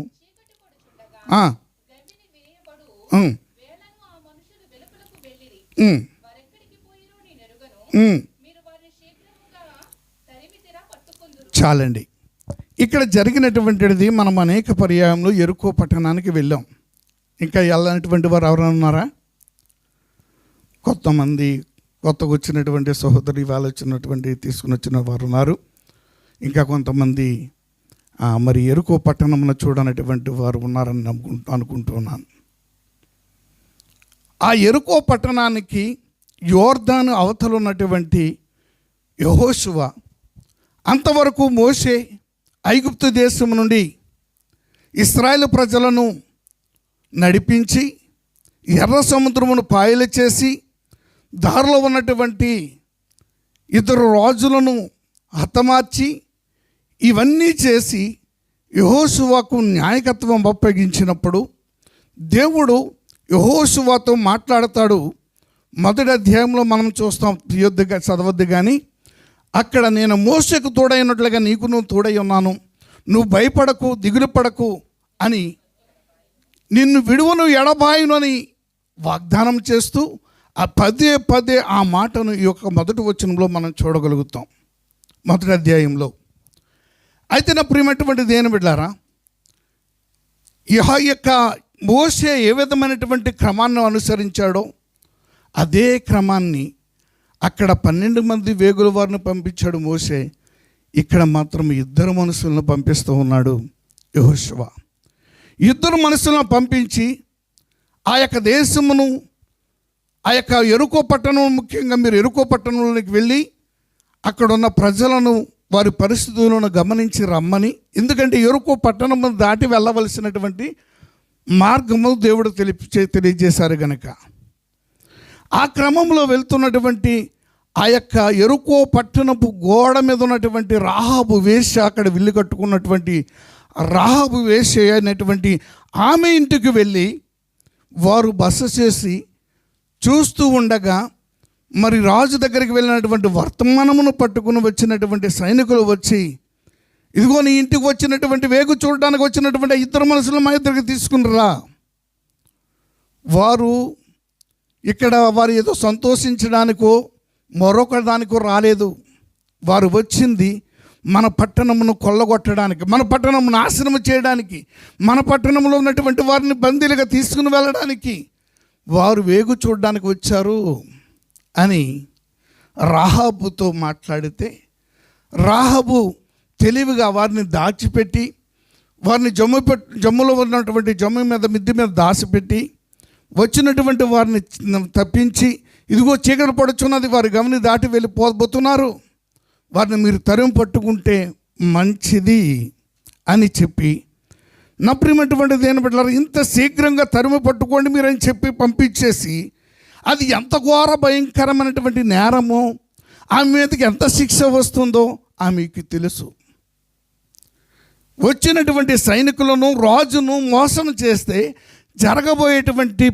చాలండి. ఇక్కడ జరిగినటువంటిది మనం అనేక పర్యాయంలో యెరికో పట్టణానికి వెళ్ళాం. ఇంకా వెళ్ళనటువంటి వారు ఎవరైనా ఉన్నారా? కొంతమంది కొత్తగా వచ్చినటువంటి సహోదరు ఇవాళ వచ్చినటువంటి తీసుకుని వచ్చిన వారు ఉన్నారు. ఇంకా కొంతమంది మరి యెరికో పట్టణమును చూడనటువంటి వారు ఉన్నారని అనుకుంటున్నాను. ఆ యెరికో పట్టణానికి యోర్దాను అవతల ఉన్నటువంటి యెహోషువ, అంతవరకు మోషే ఐగుప్తు దేశం నుండి ఇశ్రాయేలు ప్రజలను నడిపించి ఎర్ర సముద్రమును పాయలు చేసి దారిలో ఉన్నటువంటి 2 రాజులను హతమార్చి ఇవన్నీ చేసి యెహోషువకు నాయకత్వం అప్పగించినప్పుడు దేవుడు యెహోషువతో మాట్లాడతాడు. 1వ అధ్యాయంలో మనం చూస్తాం, చదవద్దు కానీ, అక్కడ నేను మోషేకు తోడైనట్లుగా నీకు తోడై ఉన్నాను, నువ్వు భయపడకు, దిగులు పడకు అని, నిన్ను విడువను ఎడబాయును అని వాగ్దానం చేస్తూ పదే ఆ మాటను ఈ యొక్క 1వ వచనంలో మనం చూడగలుగుతాం, 1వ అధ్యాయంలో. అయితే నా ప్రియమైనటువంటి దేవుని బిడ్డలారా, ఈ యొక్క మోషే ఏ విధమైనటువంటి క్రమాన్ని అనుసరించాడో అదే క్రమాన్ని అక్కడ 12 మంది వేగుల వారిని పంపించాడు మోషే. ఇక్కడ మాత్రం ఇద్దరు మనుషులను పంపిస్తూ ఉన్నాడు యెహోషువ. ఇద్దరు మనుషులను పంపించి ఆ యొక్క దేశమును, ఆ యొక్క యెరికో పట్టణం, ముఖ్యంగా మీరు యెరికో పట్టణంలోకి వెళ్ళి అక్కడ ఉన్న ప్రజలను, వారి పరిస్థితులను గమనించి రమ్మని, ఎందుకంటే యెరికో పట్టణము దాటి వెళ్ళవలసినటువంటి మార్గము దేవుడు తెలియజేశారు గనక. ఆ క్రమంలో వెళ్తున్నటువంటి ఆ యొక్క యెరికో పట్టణపు గోడ మీద ఉన్నటువంటి రాహాబు వేశ్య, అక్కడ విల్లు కట్టుకున్నటువంటి రాహాబు వేశ్య అనేటువంటి ఆమె ఇంటికి వెళ్ళి వారు బస చేసి చూస్తూ ఉండగా, మరి రాజు దగ్గరికి వెళ్ళినటువంటి వర్తమానమును పట్టుకుని వచ్చినటువంటి సైనికులు వచ్చి, ఇదిగో నీ ఇంటికి వచ్చినటువంటి వేగు చూడడానికి వచ్చినటువంటి ఇద్దరు మనుషులు మా ఇద్దరికి తీసుకునిరా. వారు ఇక్కడ వారు ఏదో సంతోషించడానికో మరొక దానికో రాలేదు. వారు వచ్చింది మన పట్టణమును కొల్లగొట్టడానికి, మన పట్టణం నాశనం చేయడానికి, మన పట్టణంలో ఉన్నటువంటి వారిని బందీలుగా తీసుకుని వెళ్ళడానికి వారు వేగు చూడడానికి వచ్చారు అని రాహాబుతో మాట్లాడితే, రాహాబు తెలివిగా వారిని దాచిపెట్టి, వారిని జమ్ములో ఉన్నటువంటి జమ్ము మీద, మిద్ది మీద దాచిపెట్టి, వచ్చినటువంటి వారిని తప్పించి, ఇదిగో చీకటి పడుచున్నది, వారి గమని దాటి వెళ్ళిపోతున్నారు, వారిని మీరు తరిమి పట్టుకుంటే మంచిది అని చెప్పి, నా ప్రియమైనటువంటి దేని బిడ్డలారా, ఇంత శీఘ్రంగా తరిమి పట్టుకోండి మీరని చెప్పి పంపించేసి, అది ఎంత ఘోర భయంకరమైనటువంటి నేరమో, ఆమె మీదకి ఎంత శిక్ష వస్తుందో ఆమెకి తెలుసు. వచ్చినటువంటి సైనికులను, రాజును మోసం చేస్తే జరగబోయేటువంటి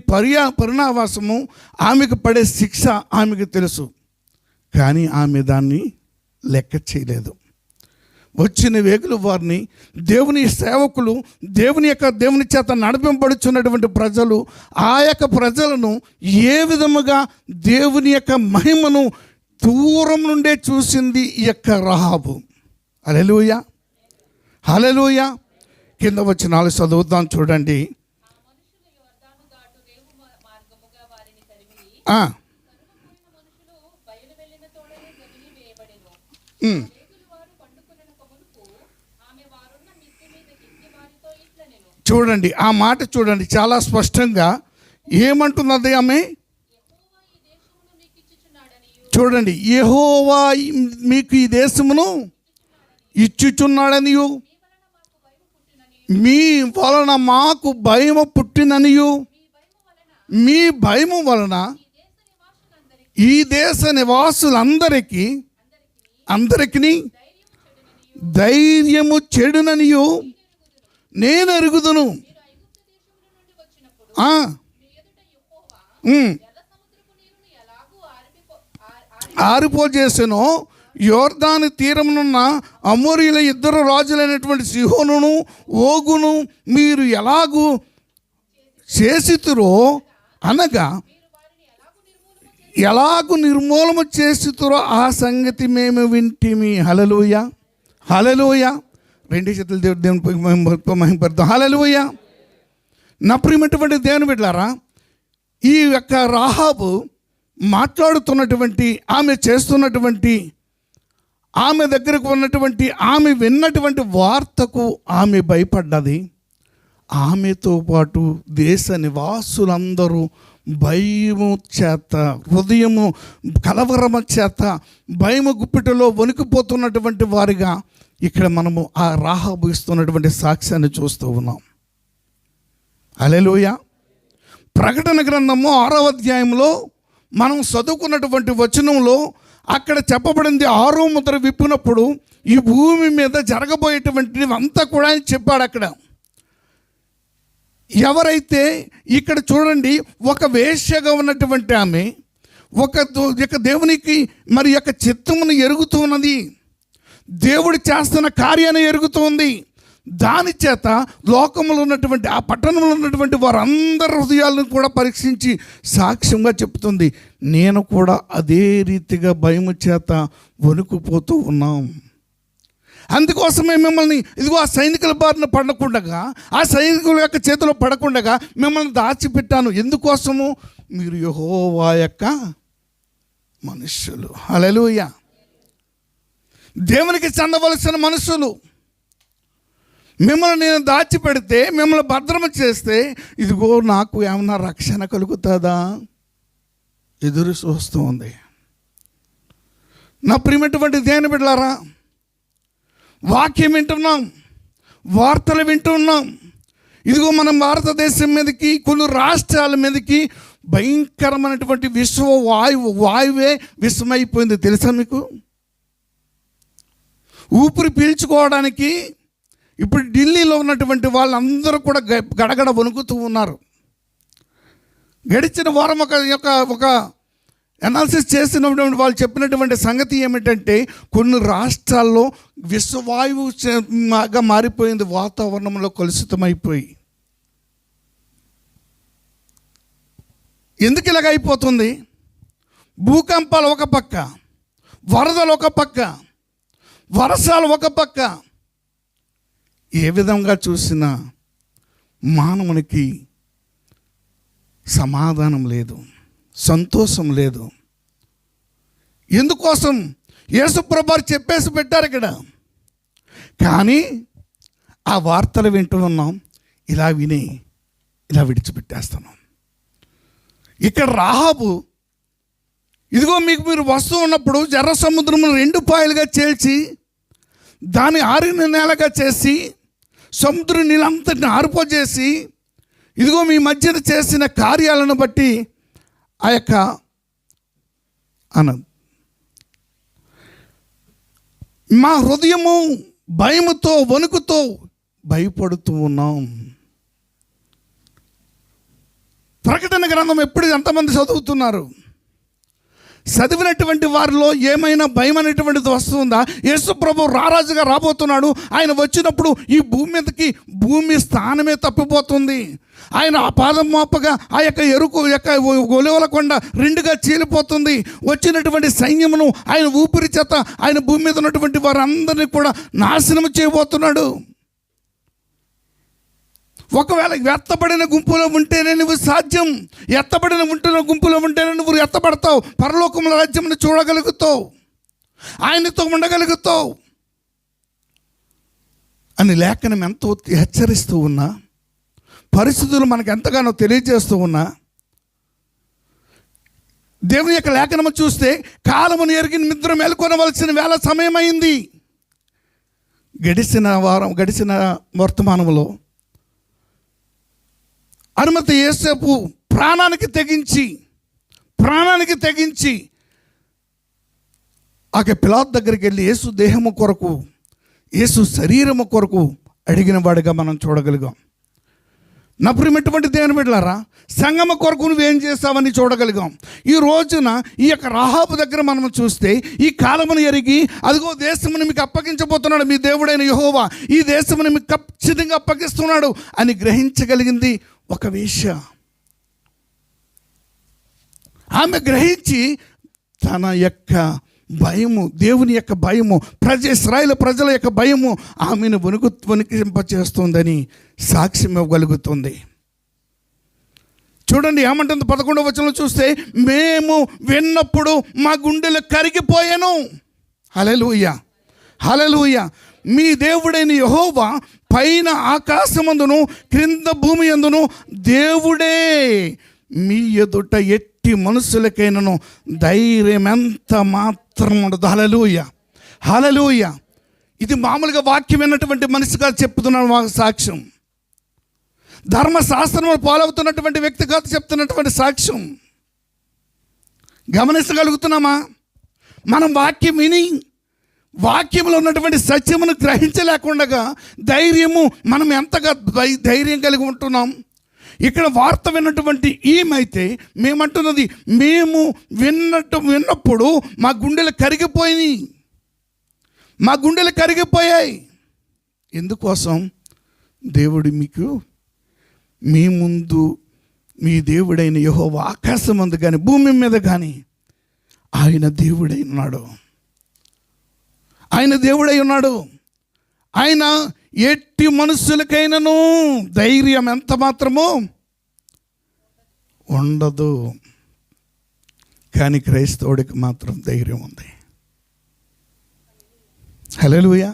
పరిణామాసము, ఆమెకు పడే శిక్ష ఆమెకు తెలుసు. కానీ ఆమె దాన్ని లెక్క చేయలేదు. వచ్చిన వేగులు వారిని, దేవుని సేవకులు, దేవుని చేత నడిపింపడుచున్నటువంటి ప్రజలు, ఆ యొక్క ప్రజలను ఏ విధముగా దేవుని యొక్క మహిమను దూరం నుండే చూసింది ఈ యొక్క రాహాబు. హల్లెలూయా, హల్లెలూయా. కింద వచ్చిన చదువుతాం చూడండి. చూడండి ఆ మాట చూడండి, చాలా స్పష్టంగా ఏమంటున్నది ఆమె. చూడండి, యెహోవా మీకు ఈ దేశమును ఇచ్చుచున్నాడనియు, మీ వలన మాకు భయము పుట్టిననియు, మీ భయము వలన ఈ దేశ నివాసులందరికీ ధైర్యము చెడుననియు నేను ఎరుగుదును. ఆరిపోజేసెను యోర్దాను తీరమునున్న అమోరీయుల ఇద్దరు రాజులైనటువంటి సిహోనును ఓగును మీరు ఎలాగూ చేసితురో, అనగా ఎలాగూ నిర్మూలము చేసితురో ఆ సంగతి మేము వింటిమి. హల్లెలూయా, హల్లెలూయా. రెండు చేతులు దేవుని మహిమపడతాం. హల్లెలూయా. నా ప్రియమైనటువంటి దేవుని బిడ్డలారా, ఈ యొక్క రాహాబు మాట్లాడుతున్నటువంటి, ఆమె చేస్తున్నటువంటి, ఆమె దగ్గరకు ఉన్నటువంటి, ఆమె విన్నటువంటి వార్తకు ఆమె భయపడ్డది. ఆమెతో పాటు దేశ నివాసులందరూ భయము చేత, హృదయము కలవరము చేత, భయము గుప్పిటలో వణికిపోతున్నటువంటి వారిగా ఇక్కడ మనము ఆ రాహాబు ఇస్తున్నటువంటి సాక్ష్యాన్ని చూస్తూ ఉన్నాం. హల్లెలూయా. ప్రకటన గ్రంథము 6వ అధ్యాయంలో మనం చదువుకున్నటువంటి వచనంలో అక్కడ చెప్పబడింది, 6వ ముద్ర విప్పినప్పుడు ఈ భూమి మీద జరగబోయేటువంటివి అంతా కూడా ఆయన చెప్పాడు. అక్కడ ఎవరైతే, ఇక్కడ చూడండి, ఒక వేశ్యగా ఉన్నటువంటి ఆమె ఒక దేవునికి మరి యొక్క చిత్తమును ఎరుగుతున్నది, దేవుడు చేస్తున్న కార్యాన్ని ఎరుగుతుంది. దాని చేత లోకంలో ఉన్నటువంటి, ఆ పట్టణంలో ఉన్నటువంటి వారందరి హృదయాలను కూడా పరీక్షించి సాక్ష్యంగా చెప్తుంది, నేను కూడా అదే రీతిగా భయము చేత వణుకుపోతూ ఉన్నాం. అందుకోసమే మిమ్మల్ని, ఇదిగో ఆ సైనికుల బారిన పడకుండగా, ఆ సైనికుల యొక్క చేతిలో పడకుండగా మిమ్మల్ని దాచిపెట్టాను. ఎందుకోసము? మీరు యెహోవా యొక్క మనుష్యులు. హల్లెలూయా. దేవునికి చెందవలసిన మనుషులు. మిమ్మల్ని నేను దాచిపెడితే, మిమ్మల్ని భద్రమ చేస్తే, ఇదిగో నాకు ఏమన్నా రక్షణ కలుగుతుందా ఎదురు చూస్తూ ఉంది. నా ప్రియమైనటువంటి దేవుని బిడ్డలారా, వాక్యం వింటున్నాం, వార్తలు వింటున్నాం. ఇదిగో మనం భారతదేశం మీదకి, కొన్ని రాష్ట్రాల మీదకి భయంకరమైనటువంటి వాయువే విషమైపోయింది. తెలుసా మీకు? ఊపిరి పీల్చుకోవడానికి ఇప్పుడు ఢిల్లీలో ఉన్నటువంటి వాళ్ళందరూ కూడా గడగడ వణుకుతూ ఉన్నారు. గడిచిన వారం ఒక అనాలిసిస్ చేసినటువంటి వాళ్ళు చెప్పినటువంటి సంగతి ఏమిటంటే, కొన్ని రాష్ట్రాల్లో విషవాయువుగా మారిపోయింది, వాతావరణంలో కలుషితమైపోయి. ఎందుకు ఇలాగ అయిపోతుంది? భూకంపాలు ఒక పక్క, వరదలు ఒక పక్క, వర్షాలు ఒక పక్క. ఏ విధంగా చూసినా మానవునికి సమాధానం లేదు, సంతోషం లేదు. ఎందుకోసం? యేసుప్రభువు చెప్పేసి పెట్టారు ఇక్కడ. కానీ ఆ వార్తలు వింటూ ఉన్నాం, ఇలా విని ఇలా విడిచిపెట్టేస్తున్నాం. ఇక్కడ రాహాబు, ఇదిగో మీరు వస్తూ ఉన్నప్పుడు ఎర్ర సముద్రమును 2 పాయలుగా చేల్చి, దాన్ని ఆరిన నేలగా చేసి, సముద్ర నీళ్ళంతటిని ఆరిపోజేసి, ఇదిగో మీ మధ్యన చేసిన కార్యాలను బట్టి ఆ యొక్క మా హృదయము భయముతో వణుకుతో భయపడుతూ ఉన్నాం. ప్రకటన గ్రంథం ఎప్పుడు ఎంతమంది చదువుతున్నారు? చదివినటువంటి వారిలో ఏమైనా భయం అనేటువంటిది వస్తుందా? యేసు ప్రభు రారాజుగా రాబోతున్నాడు. ఆయన వచ్చినప్పుడు ఈ భూమి మీదకి భూమి స్థానమే తప్పిపోతుంది. ఆయన ఆ పాదం మోపగా ఆ యొక్క ఎరుకు యొక్క ఒలివల కొండ 2గా చీలిపోతుంది. వచ్చినటువంటి సైన్యమును ఆయన ఊపిరి చేత ఆయన భూమి మీద ఉన్నటువంటి వారందరినీ కూడా నాశనం చేయబోతున్నాడు. ఒకవేళ ఎత్తబడిన గుంపులో ఉంటేనే నువ్వు సాధ్యం, ఎత్తబడిన ఉంటున్న గుంపులో ఉంటేనే నువ్వు ఎత్తబడతావు, పరలోకముల రాజ్యంని చూడగలుగుతావు, ఆయనతో ఉండగలుగుతావు అని లేఖనం ఎంతో హెచ్చరిస్తూ ఉన్నా, పరిస్థితులు మనకు ఎంతగానో తెలియజేస్తూ ఉన్నా, దేవుని యొక్క లేఖనము చూస్తే కాలమును ఎరిగి నిద్ర మేల్కొనవలసిన వేళ సమయమైంది. గడిచిన వర్తమానంలో అనుమతి యేసేపు ప్రాణానికి తెగించి ఆ పిలాతు దగ్గరికి వెళ్ళి యేసు దేహము కొరకు, యేసు శరీరము కొరకు అడిగిన వాడిగా మనం చూడగలిగాం. నా ప్రియమైనటువంటి దేవుని బిడ్డలారా, సంగమ కొరకు నువ్వేం చేస్తావని చూడగలిగాం. ఈ రోజున ఈ యొక్క రాహాబు దగ్గర మనం చూస్తే, ఈ కాలమును ఎరిగి అదిగో దేశమును మీకు అప్పగించబోతున్నాడు మీ దేవుడైన యెహోవా, ఈ దేశమును మీకు ఖచ్చితంగా అప్పగిస్తున్నాడు అని గ్రహించగలిగింది ఒక వేశ్య. ఆమె గ్రహించి తన యొక్క భయము, దేవుని యొక్క భయము, ఇశ్రాయేలు ప్రజల యొక్క భయము ఆమెను వణికింపచేస్తుందని సాక్ష్యం ఇవ్వగలుగుతుంది. చూడండి ఏమంటుంది 11వ వచనంలో చూస్తే, మేము విన్నప్పుడు మా గుండెలు కరిగిపోయాను. హల్లెలూయా, హల్లెలూయా. మీ దేవుడైన యెహోవా పైన ఆకాశమందును క్రింద భూమి యందును దేవుడే, మీ ఎదుట ఎట్టి మనుషులకైనను ధైర్యం ఎంత మాత్రం ఉండదు. హల్లెలూయా, హల్లెలూయా. ఇది మామూలుగా వాక్యం విన్నటువంటి మనిషిగా చెప్తున్నాను మాకు సాక్ష్యం. ధర్మశాస్త్రంలో పాలవుతున్నటువంటి వ్యక్తి కాదు చెప్తున్నటువంటి సాక్ష్యం. గమనించగలుగుతున్నామా? మనం వాక్యం విని వాక్యంలో ఉన్నటువంటి సత్యమును గ్రహించలేకుండా ధైర్యము, మనం ఎంతగా ధైర్యం కలిగి ఉంటున్నాం. ఇక్కడ వార్త విన్నటువంటి ఈమైతే మేమంటున్నది, మేము విన్నప్పుడు మా గుండెలు కరిగిపోయాయి. ఎందుకోసం? దేవుడు మీకు మీ ముందు, మీ దేవుడైన యెహోవా ఆకాశం ముందు కానీ భూమి మీద కానీ ఆయన దేవుడై ఉన్నాడు. ఆయన ఎట్టి మనుషులకైనను ధైర్యం ఎంత మాత్రమో ఉండదు, కానీ క్రైస్తవుడికి మాత్రం ధైర్యం ఉంది. హల్లెలూయా.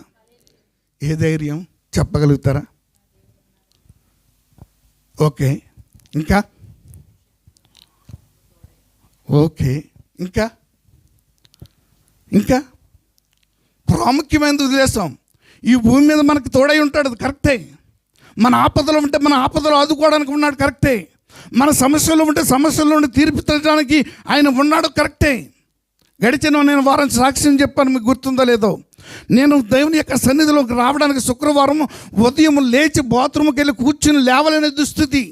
ఏ ధైర్యం చెప్పగలుగుతారా? ఓకే, ఇంకా ఓకే, ఇంకా ఇంకా ప్రాముఖ్యమైనది వదిలేస్తాం. ఈ భూమి మీద మనకు తోడై ఉంటాడు, అది కరెక్టే. మన ఆపదలో ఉంటే మన ఆపదలో ఆదుకోవడానికి ఉన్నాడు, కరెక్టే. మన సమస్యలు ఉంటే సమస్యల నుండి తీర్పిచ్చడానికి ఆయన ఉన్నాడు, కరెక్టే. గడిచిన నేను వారం సాక్ష్యం చెప్పాను, మీకు గుర్తుందో లేదో. నేను దేవుని యొక్క సన్నిధిలోకి రావడానికి శుక్రవారం ఉదయం లేచి బాత్రూమ్కి వెళ్ళి కూర్చుని లేవలేని దుస్థితి.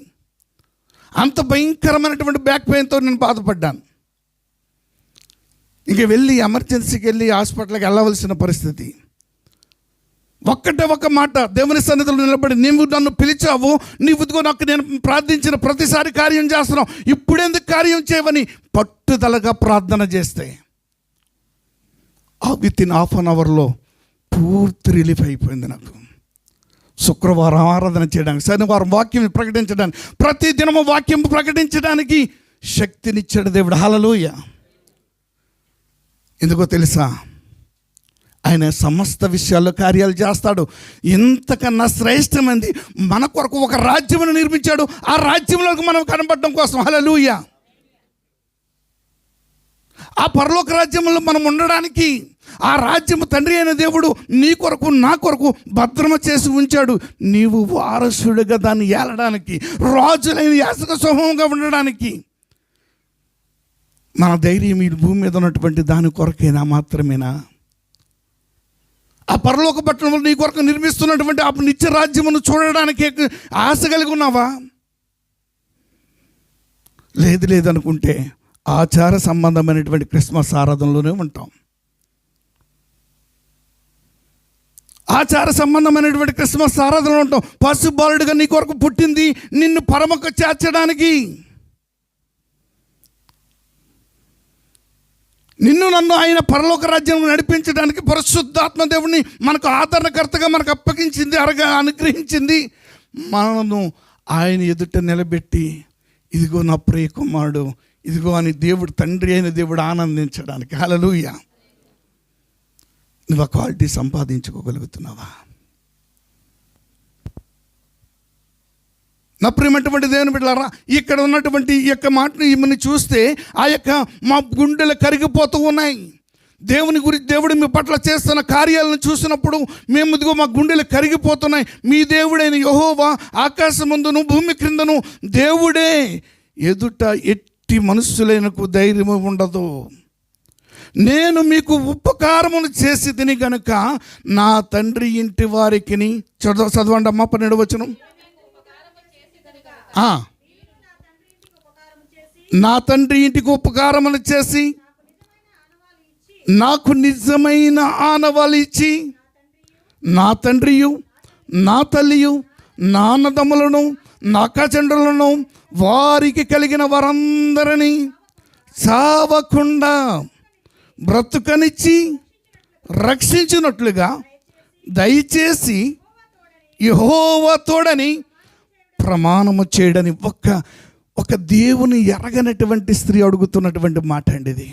అంత భయంకరమైనటువంటి బ్యాక్ పెయిన్తో నేను బాధపడ్డాను. ఇంక వెళ్ళి ఎమర్జెన్సీకి వెళ్ళి హాస్పిటల్కి వెళ్ళవలసిన పరిస్థితి. ఒక్కటే ఒక మాట, దేవుని సన్నిధిలో నిలబడి, నీవు నన్ను పిలిచావు, నీవు ఇదిగో నాకు నేను ప్రార్థించిన ప్రతిసారి కార్యం చేస్తున్నావు, ఇప్పుడెందుకు కార్యం చేయవని పట్టుదలగా ప్రార్థన చేస్తే విత్ ఇన్ హాఫ్ అన్ అవర్లో పూర్తి రిలీఫ్ అయిపోయింది నాకు. శుక్రవారం ఆరాధన చేయడానికి, శనివారం వాక్యం ప్రకటించడానికి, ప్రతి దినము వాక్యం ప్రకటించడానికి శక్తినిచ్చాడు దేవుడు. హల్లెలూయా. ఎందుకో తెలుసా? ఆయన సమస్త విషయాల్లో కార్యాలు చేస్తాడు. ఇంతకన్నా శ్రేష్టమైంది మన కొరకు ఒక రాజ్యమును నిర్మించాడు. ఆ రాజ్యంలోకి మనం కనబడడం కోసం. హల్లెలూయా. ఆ పరలోక రాజ్యంలో మనం ఉండడానికి ఆ రాజ్యము తండ్రి అయిన దేవుడు నీ కొరకు నా కొరకు భద్రమ చేసి ఉంచాడు. నీవు వారసుడిగా దాన్ని ఏలడానికి, రాజులైన యాజక సమూహంగా ఉండడానికి. మన ధైర్యం ఈ భూమి మీద ఉన్నటువంటి దాని కొరకేనా మాత్రమేనా? ఆ పరలోక పట్టణంలో నీ కొరకు నిర్మిస్తున్నటువంటి ఆ నిత్య రాజ్యమును చూడడానికి ఆశ కలిగి ఉన్నావా? లేదనుకుంటే ఆచార సంబంధమైనటువంటి క్రిస్మస్ ఆరాధనలోనే ఉంటాం. ఆచార సంబంధమైనటువంటి క్రిస్మస్ ఆరాధనలో ఉంటాం. పశుబాలుడిగా నీ కొరకు పుట్టింది నిన్ను పరమకు చేర్చడానికి, నిన్ను నన్ను ఆయన పరలోక రాజ్యం నడిపించడానికి పరిశుద్ధాత్మ దేవుడిని మనకు ఆదరణకర్తగా మనకు అప్పగించింది, అనుగ్రహించింది. మనను ఆయన ఎదుట నిలబెట్టి, ఇదిగో నా ప్రియ కుమారుడు, ఇదిగో అని దేవుడు, తండ్రి అయిన దేవుడు ఆనందించడానికి. హల్లెలూయా. నువ్వు ఆ క్వాలిటీ సంపాదించుకోగలుగుతున్నావా? నా ప్రియమైనటువంటి దేవుని బిడ్డలారా, ఇక్కడ ఉన్నటువంటి ఈ యొక్క మాటను ఈమెను చూస్తే ఆ యొక్క మా గుండెలు కరిగిపోతూ ఉన్నాయి. దేవుడు మీ పట్ల చేస్తున్న కార్యాలను చూసినప్పుడు మేము ఇదిగో మా గుండెలు కరిగిపోతున్నాయి. మీ దేవుడైన యెహోవా ఆకాశమందును భూమి క్రిందను దేవుడే, ఎదుట ఎట్టి మనుషులైనకు ధైర్యము ఉండదు. నేను మీకు ఉపకారమును చేసి తిని గనుక నా తండ్రి ఇంటి వారికి, చదవండి అమ్మ 12వ వచనం. నా తండ్రి ఇంటికి ఉపకారమును చేసి నాకు నిజమైన ఆనవాళ్ళు ఇచ్చి, నా తండ్రియు నా తల్లియు నా అన్నదమ్ములను నా అక్కచెల్లెళ్ళను వారికి కలిగిన వారందరినీ చావకుండా బ్రతుకనిచ్చి రక్షించినట్లుగా దయచేసి యెహోవా తోడని ప్రమాణము చేయడని ఒక దేవుని ఎరగనటువంటి స్త్రీ అడుగుతున్నటువంటి మాట అండి ఇది.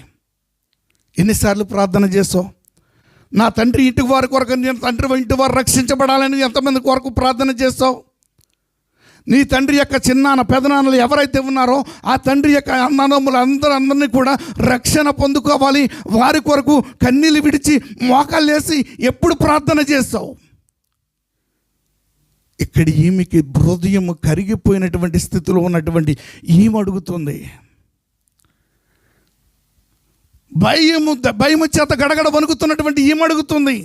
ఎన్నిసార్లు ప్రార్థన చేసావు? నా తండ్రి ఇంటి వారి కొరకు, నేను తండ్రి ఇంటి వారు రక్షించబడాలని ఎంతమంది కొరకు ప్రార్థన చేస్తావు? నీ తండ్రి యొక్క చిన్నాన్న పెదనాన్నలు ఎవరైతే ఉన్నారో ఆ తండ్రి యొక్క అన్నదమ్ములు అందరినీ కూడా రక్షణ పొందుకోవాలి. వారి కొరకు కన్నీళ్ళు విడిచి మోకాళ్ళు వేసి ఎప్పుడు ప్రార్థన చేస్తావు? ఇక్కడ ఈమెకి హృదయం కరిగిపోయినటువంటి స్థితిలో ఉన్నటువంటి ఈమె అడుగుతుంది. భయము చేత గడగడ వణుకుతున్నటువంటి ఈమె అడుగుతుంది,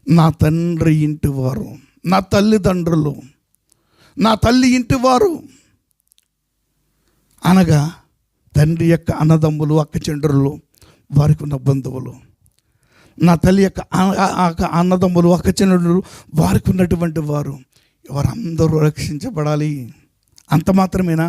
నా తండ్రి ఇంటి వారు, నా తల్లిదండ్రులు, నా తల్లి ఇంటి వారు అనగా తండ్రి యొక్క అన్నదమ్ములు, అక్కచెల్లెళ్ళు, వారికి ఉన్న బంధువులు, నా తల్లి యొక్క అన్నదమ్ములు, అక్కచెల్లెళ్ళు, వారికి ఉన్నటువంటి వారు, వారందరూ రక్షించబడాలి. అంత మాత్రమేనా?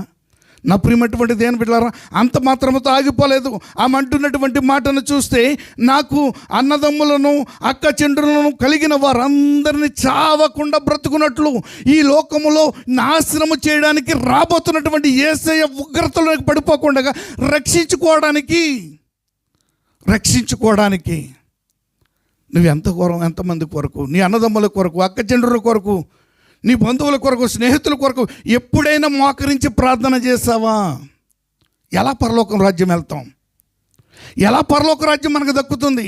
నా ప్రియమైనటువంటి దేవుని బిడ్డలారా, అంత మాత్రముతో ఆగిపోలేదు. ఆమె అంటున్నటువంటి మాటను చూస్తే, నాకు అన్నదమ్ములను అక్కచెల్లెళ్ళను కలిగిన వారందరినీ చావకుండా బ్రతుకున్నట్లు ఈ లోకములో నాశనము చేయడానికి రాబోతున్నటువంటి యేసయ్య ఉగ్రతలోకి పడిపోకుండా రక్షించుకోవడానికి నువ్వు ఎంతమంది కొరకు, నీ అన్నదమ్ముల కొరకు, అక్క చెండ్రుల కొరకు, నీ బంధువుల కొరకు, స్నేహితుల కొరకు ఎప్పుడైనా మోకరించి ప్రార్థన చేసావా? ఎలా పరలోకం రాజ్యం వెళ్తాం? ఎలా పరలోక రాజ్యం మనకు దక్కుతుంది?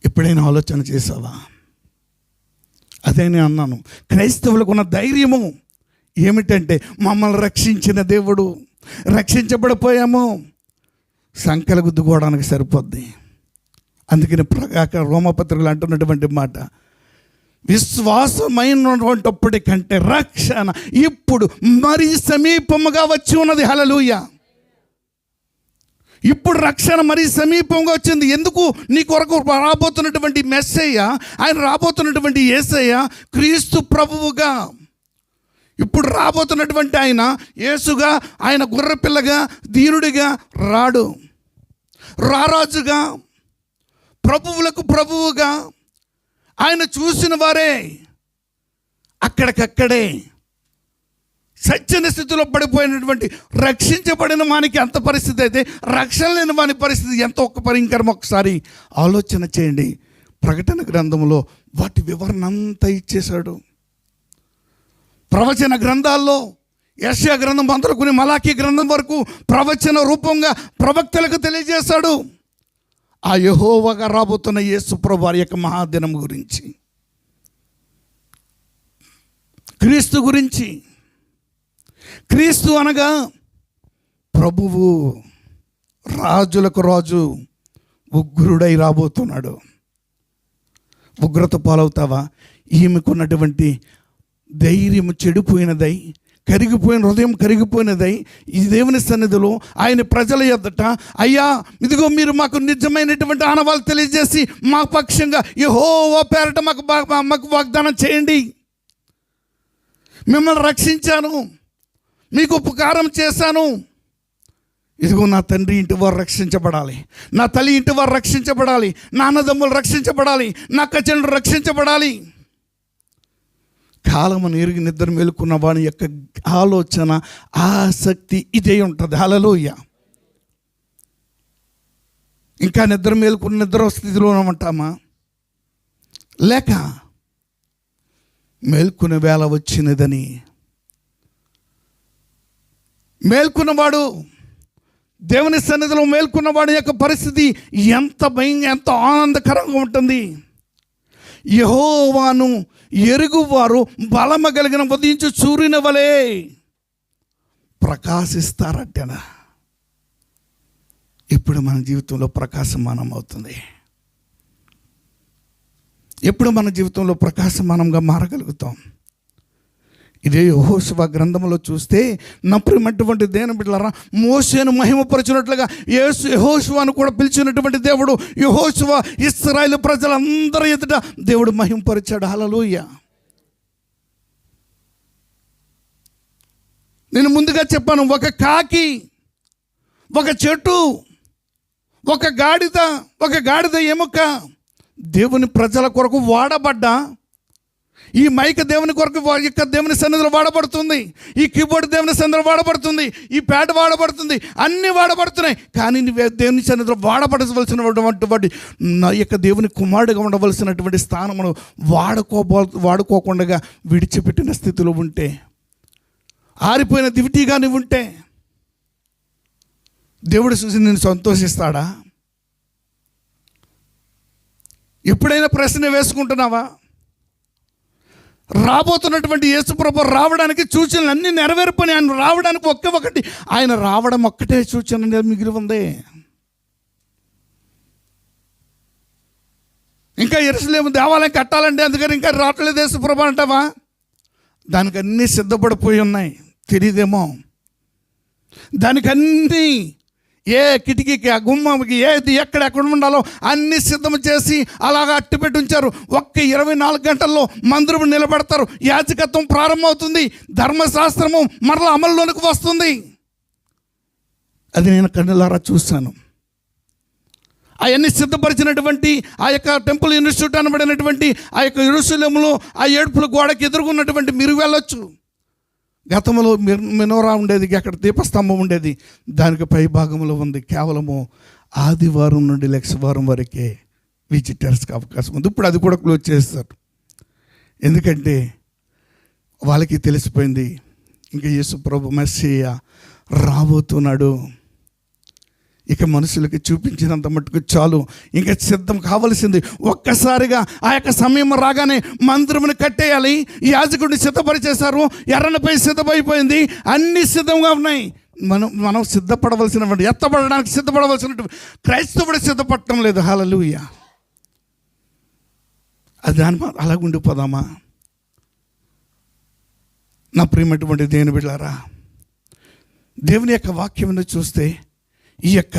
ఎప్పుడైనా ఆలోచన చేసావా? అదే నేను అన్నాను, క్రైస్తవులకు ఉన్న ధైర్యము ఏమిటంటే మమ్మల్ని రక్షించిన దేవుడు, రక్షించబడిపోయాము, సంఖ్యలు గుద్దుకోవడానికి సరిపోద్ది. అందుకని రోమపత్రికలు అంటున్నటువంటి మాట, విశ్వాసమైనటువంటిప్పటికంటే రక్షణ ఇప్పుడు మరీ సమీపముగా వచ్చి ఉన్నది. హల్లెలూయా. ఇప్పుడు రక్షణ మరీ సమీపంగా వచ్చింది. ఎందుకు? నీ కొరకు రాబోతున్నటువంటి మెస్సయ్య, ఆయన రాబోతున్నటువంటి యేసయ్య క్రీస్తు ప్రభువుగా, ఇప్పుడు రాబోతున్నటువంటి ఆయన యేసుగా, ఆయన గుర్రపిల్లగా, దీనుడిగా రాడు, రారాజుగా, ప్రభువులకు ప్రభువుగా. ఆయన చూసిన వారే అక్కడికక్కడే సత్యన స్థితిలో పడిపోయినటువంటి రక్షించబడిన వానికి అంత పరిస్థితి అయితే, రక్షణ లేని వాని పరిస్థితి ఎంత భయంకరం. ఒకసారి ఆలోచన చేయండి. ప్రకటన గ్రంథంలో వాటి వివరణ అంతా ఇచ్చేశాడు. ప్రవచన గ్రంథాల్లో యెషయా గ్రంథం మొదలుకొని మలాకీ గ్రంథం వరకు ప్రవచన రూపంగా ప్రవక్తలకు తెలియజేశాడు ఆ యెహోవాగా రాబోతున్న యేసు ప్రభు వారి యొక్క మహాదినం గురించి, క్రీస్తు గురించి. క్రీస్తు అనగా ప్రభువు, రాజులకు రాజు, ఉగ్రుడై రాబోతున్నాడు. ఉగ్రత పాలవుతావా? ఈమెకున్నటువంటి ధైర్యం చెడిపోయినదై, కరిగిపోయిన హృదయం కరిగిపోయినదై ఈ దేవుని సన్నిధిలో ఆయన ప్రజల ఎదుట, అయ్యా ఇదిగో మీరు మాకు నిజమైనటువంటి ఆనవాళ్ళు తెలియజేసి మా పక్షంగా యెహోవా పేరట మాకు వాగ్దానం చేయండి. మిమ్మల్ని రక్షించాను, మీకు ఉపకారం చేశాను. ఇదిగో నా తండ్రి ఇంటి వారు రక్షించబడాలి, నా తల్లి ఇంటి వారు రక్షించబడాలి, నా అన్నదమ్ములు రక్షించబడాలి, నా కచెండ్రు రక్షించబడాలి. కాలము ఎరిగి నిద్ర మేలుకున్న వాని యొక్క ఆలోచన, ఆసక్తి ఇదే ఉంటుంది. హల్లెలూయా. ఇంకా నిద్ర స్థితిలో ఉంటామా? లేక మేల్కొనే వేళ వచ్చినదని, మేల్కొన్నవాడు, దేవుని సన్నిధిలో మేల్కొన్నవాడి యొక్క పరిస్థితి ఎంత ఆనందకరంగా ఉంటుంది. యెహోవాను ఎరుగువారు బలము కలిగిన ఉదయించు సూర్యుని వలె ప్రకాశిస్తారటనా. ఇప్పుడు మన జీవితంలో ప్రకాశమానం అవుతుంది. ఎప్పుడు మన జీవితంలో ప్రకాశమానంగా మారగలుగుతాం? ఇదే యెహోషువ గ్రంథంలో చూస్తే, నప్రియమైనటువంటి దేవుని బిడ్డలారా, మోషేను మహిమపరచినట్లుగా యెహోషువను కూడా పిలిచినటువంటి దేవుడు యెహోషువ ఇశ్రాయేలు ప్రజలందరి ఎదుట దేవుడు మహిమపరిచాడు. హల్లెలూయా. నేను ముందుగా చెప్పాను, ఒక కాకి, ఒక చెట్టు, ఒక గాడిద ఎముక దేవుని ప్రజల కొరకు వాడబడ్డా, ఈ మైక్ దేవుని కొరకు దేవుని సన్నిధిలో వాడబడుతుంది, ఈ కీబోర్డ్ దేవుని సన్నిధిలో వాడబడుతుంది, ఈ ప్యాడ్ వాడబడుతుంది, అన్నీ వాడబడుతున్నాయి. కానీ దేవుని సన్నిధిలో వాడబడవలసినటువంటి నా యొక్క దేవుని కుమారుడిగా ఉండవలసినటువంటి స్థానమును వాడుకోకుండా విడిచిపెట్టిన స్థితిలో ఉంటే, ఆరిపోయిన దివిటీగా నువ్వు ఉంటే, దేవుడు చూసి నేను సంతోషిస్తాడా? ఎప్పుడైనా ప్రశ్న వేసుకుంటున్నావా? రాబోతున్నటువంటి యేసుప్రభు రావడానికి సూచనలు అన్నీ నెరవేర్పని, ఆయన రావడానికి ఒకటి, ఆయన రావడం ఒక్కటే సూచన మిగిలి ఉంది. ఇంకా యెరూషలేము దేవాలయం కట్టాలంటే అందుకని ఇంకా రావట్లేదు యేసుప్రభు అంటావా? దానికి అన్నీ సిద్ధపడిపోయి ఉన్నాయి, తెలియదేమో. దానికన్నీ ఏ కిటికీకి, ఆ గుమ్మకి, ఏది ఎక్కడ ఉండాలో అన్నీ సిద్ధం చేసి అలాగా అట్టిపెట్టి ఉంచారు. 24 గంటల్లో మందిరం నిలబెడతారు. యాజకత్వం ప్రారంభమవుతుంది, ధర్మశాస్త్రము మరలా అమల్లోనికి వస్తుంది. అది నేను కన్నులారా చూశాను. అవన్నీ సిద్ధపరిచినటువంటి ఆ యొక్క టెంపుల్ ఇన్స్టిట్యూట్ అనబడినటువంటి ఆ యొక్క యెరూషలేములో ఆ ఏడుపుల గోడకి ఎదురుగున్నటువంటి మీరు వెళ్ళొచ్చు. గతంలో మెనోరా ఉండేది, అక్కడ దీపస్తంభం ఉండేది, దానికి పై భాగంలో ఉంది కేవలము ఆదివారం నుండి లక్షవారం వరకే విజిటర్స్కి అవకాశం ఉంది. ఇప్పుడు అది కూడా క్లోజ్ చేస్తారు. ఎందుకంటే వాళ్ళకి తెలిసిపోయింది ఇంకా యేసు ప్రభు మెస్సీయ రాబోతున్నాడు, ఇక మనుషులకి చూపించినంత మట్టుకు చాలు, ఇంకా సిద్ధం కావలసింది. ఒక్కసారిగా ఆ యొక్క సమయం రాగానే మందిరమును కట్టేయాలి. యాజకుడిని సిద్ధపరిచేశారు, ఎర్రనపై సిద్ధమైపోయింది, అన్నీ సిద్ధంగా ఉన్నాయి. మనం సిద్ధపడవలసినటువంటి, ఎత్తబడడానికి సిద్ధపడవలసినటువంటి క్రైస్తవుడు సిద్ధపడటం లేదు. హల్లెలూయా. అది దాని అలాగ ఉండిపోదామా? నా ప్రియమైనటువంటి దేవుని బిడ్డలారా, దేవుని యొక్క వాక్యమును చూస్తే ఈ యొక్క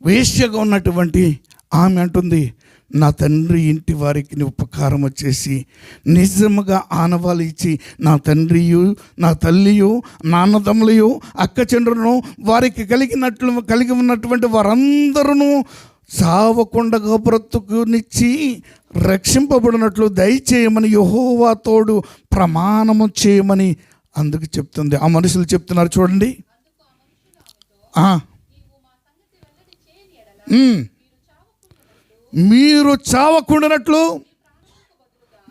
వేశ్యగా ఉన్నటువంటి ఆమె అంటుంది, నా తండ్రి ఇంటి వారికి ఉపకారం వచ్చేసి నిజముగా ఆనవాళ్ళు ఇచ్చి నా తండ్రియు నా తల్లియు నా అన్నదమ్ములయు అక్క చెండ్రును వారికి కలిగి ఉన్నటువంటి వారందరూ సావకుండా బ్రతుకునిచ్చి రక్షింపబడినట్లు దయచేయమని యెహోవా తోడు ప్రమాణము చేయమని అందుకు చెప్తుంది. ఆ మనుషులు చెప్తున్నారు చూడండి. మీరు చావకుండానట్లు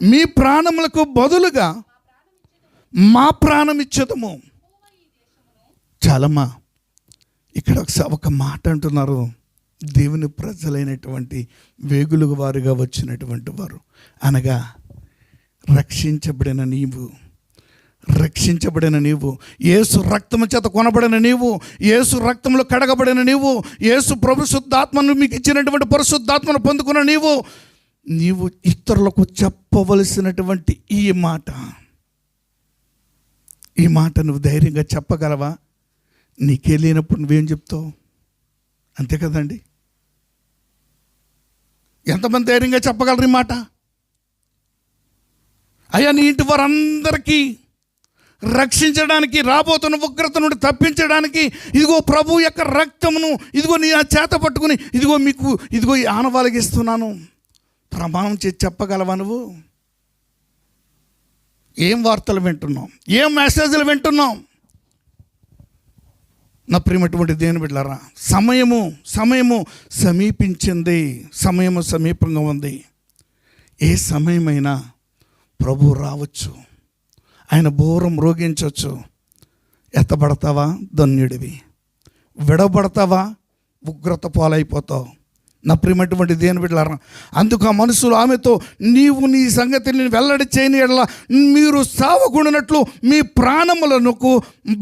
మీ ప్రాణములకు బదులుగా మా ప్రాణం ఇచ్చేదము. చాలమ్మా, ఇక్కడ ఒక మాట అంటున్నారు. దేవుని ప్రజలైనటువంటి వేగులు వారుగా వచ్చినటువంటి వారు అనగా రక్షించబడిన నీవు, యేసు రక్తము చేత కొనబడిన నీవు, యేసు రక్తంలో కడగబడిన నీవు, యేసు పరిశుద్ధాత్మను మీకు ఇచ్చినటువంటి పరిశుద్ధాత్మను పొందుకున్న నీవు ఇతరులకు చెప్పవలసినటువంటి ఈ మాట నువ్వు ధైర్యంగా చెప్పగలవా? నీకే లేనప్పుడు నువ్వేం చెప్తావు? అంతే కదండి. ఎంతమంది ధైర్యంగా చెప్పగలరు ఈ మాట? అయ్యా, నీ ఇంటి వారందరికీ రక్షించడానికి, రాబోతున్న ఉగ్రత నుండి తప్పించడానికి ఇదిగో ప్రభు యొక్క రక్తమును ఇదిగో నీ చేత పట్టుకుని ఇదిగో ఈ ఆనవాళ్ళకి ఇస్తున్నాను ప్రమాణం చేసి చెప్పగలవా నువ్వు? ఏం వార్తలు వింటున్నాం, ఏం మెసేజ్లు వింటున్నాం? నా ప్రియమైనటువంటి దేవుని బిడ్డలారా, సమయము సమీపించింది, సమయము సమీపంగా ఉంది. ఏ సమయమైనా ప్రభు రావచ్చు, ఆయన బోరం రోగించవచ్చు. ఎత్తబడతావా? ధన్యుడివి. విడబడతావా? ఉగ్రత పాలైపోతావు. నా ప్రియమైనటువంటి దేవుని బిడ్డలారా, అందుకు ఆ మనుషులు ఆమెతో, నీవు నీ సంగతిని వెల్లడి చేయని ఎడల మీరు సావకుండానట్లు మీ ప్రాణములకు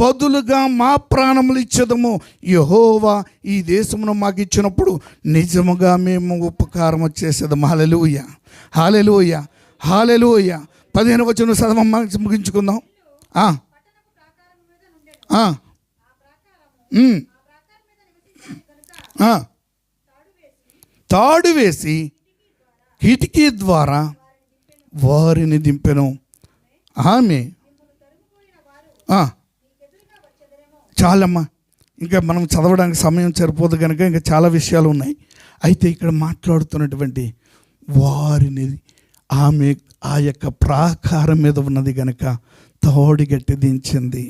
బదులుగా మా ప్రాణములు ఇచ్చేదము. యెహోవా ఈ దేశమును మాకు ఇచ్చినప్పుడు నిజముగా మేము ఉపకారం చేసేదము. హల్లెలూయా, హల్లెలూయా, హల్లెలూయా. 15వ వచనం చదవమ్మ, ముగించుకుందాం. తాడు వేసి కిటికీ ద్వారా వారిని దింపెను. ఆమె చాలమ్మా, ఇంకా మనం చదవడానికి సమయం సరిపోదు కనుక ఇంకా చాలా విషయాలు ఉన్నాయి. అయితే ఇక్కడ మాట్లాడుతున్నటువంటి వారిని ఆమె ఆ యొక్క ప్రాకారం మీద ఉన్నది కనుక తాడుగట్టి దించింది.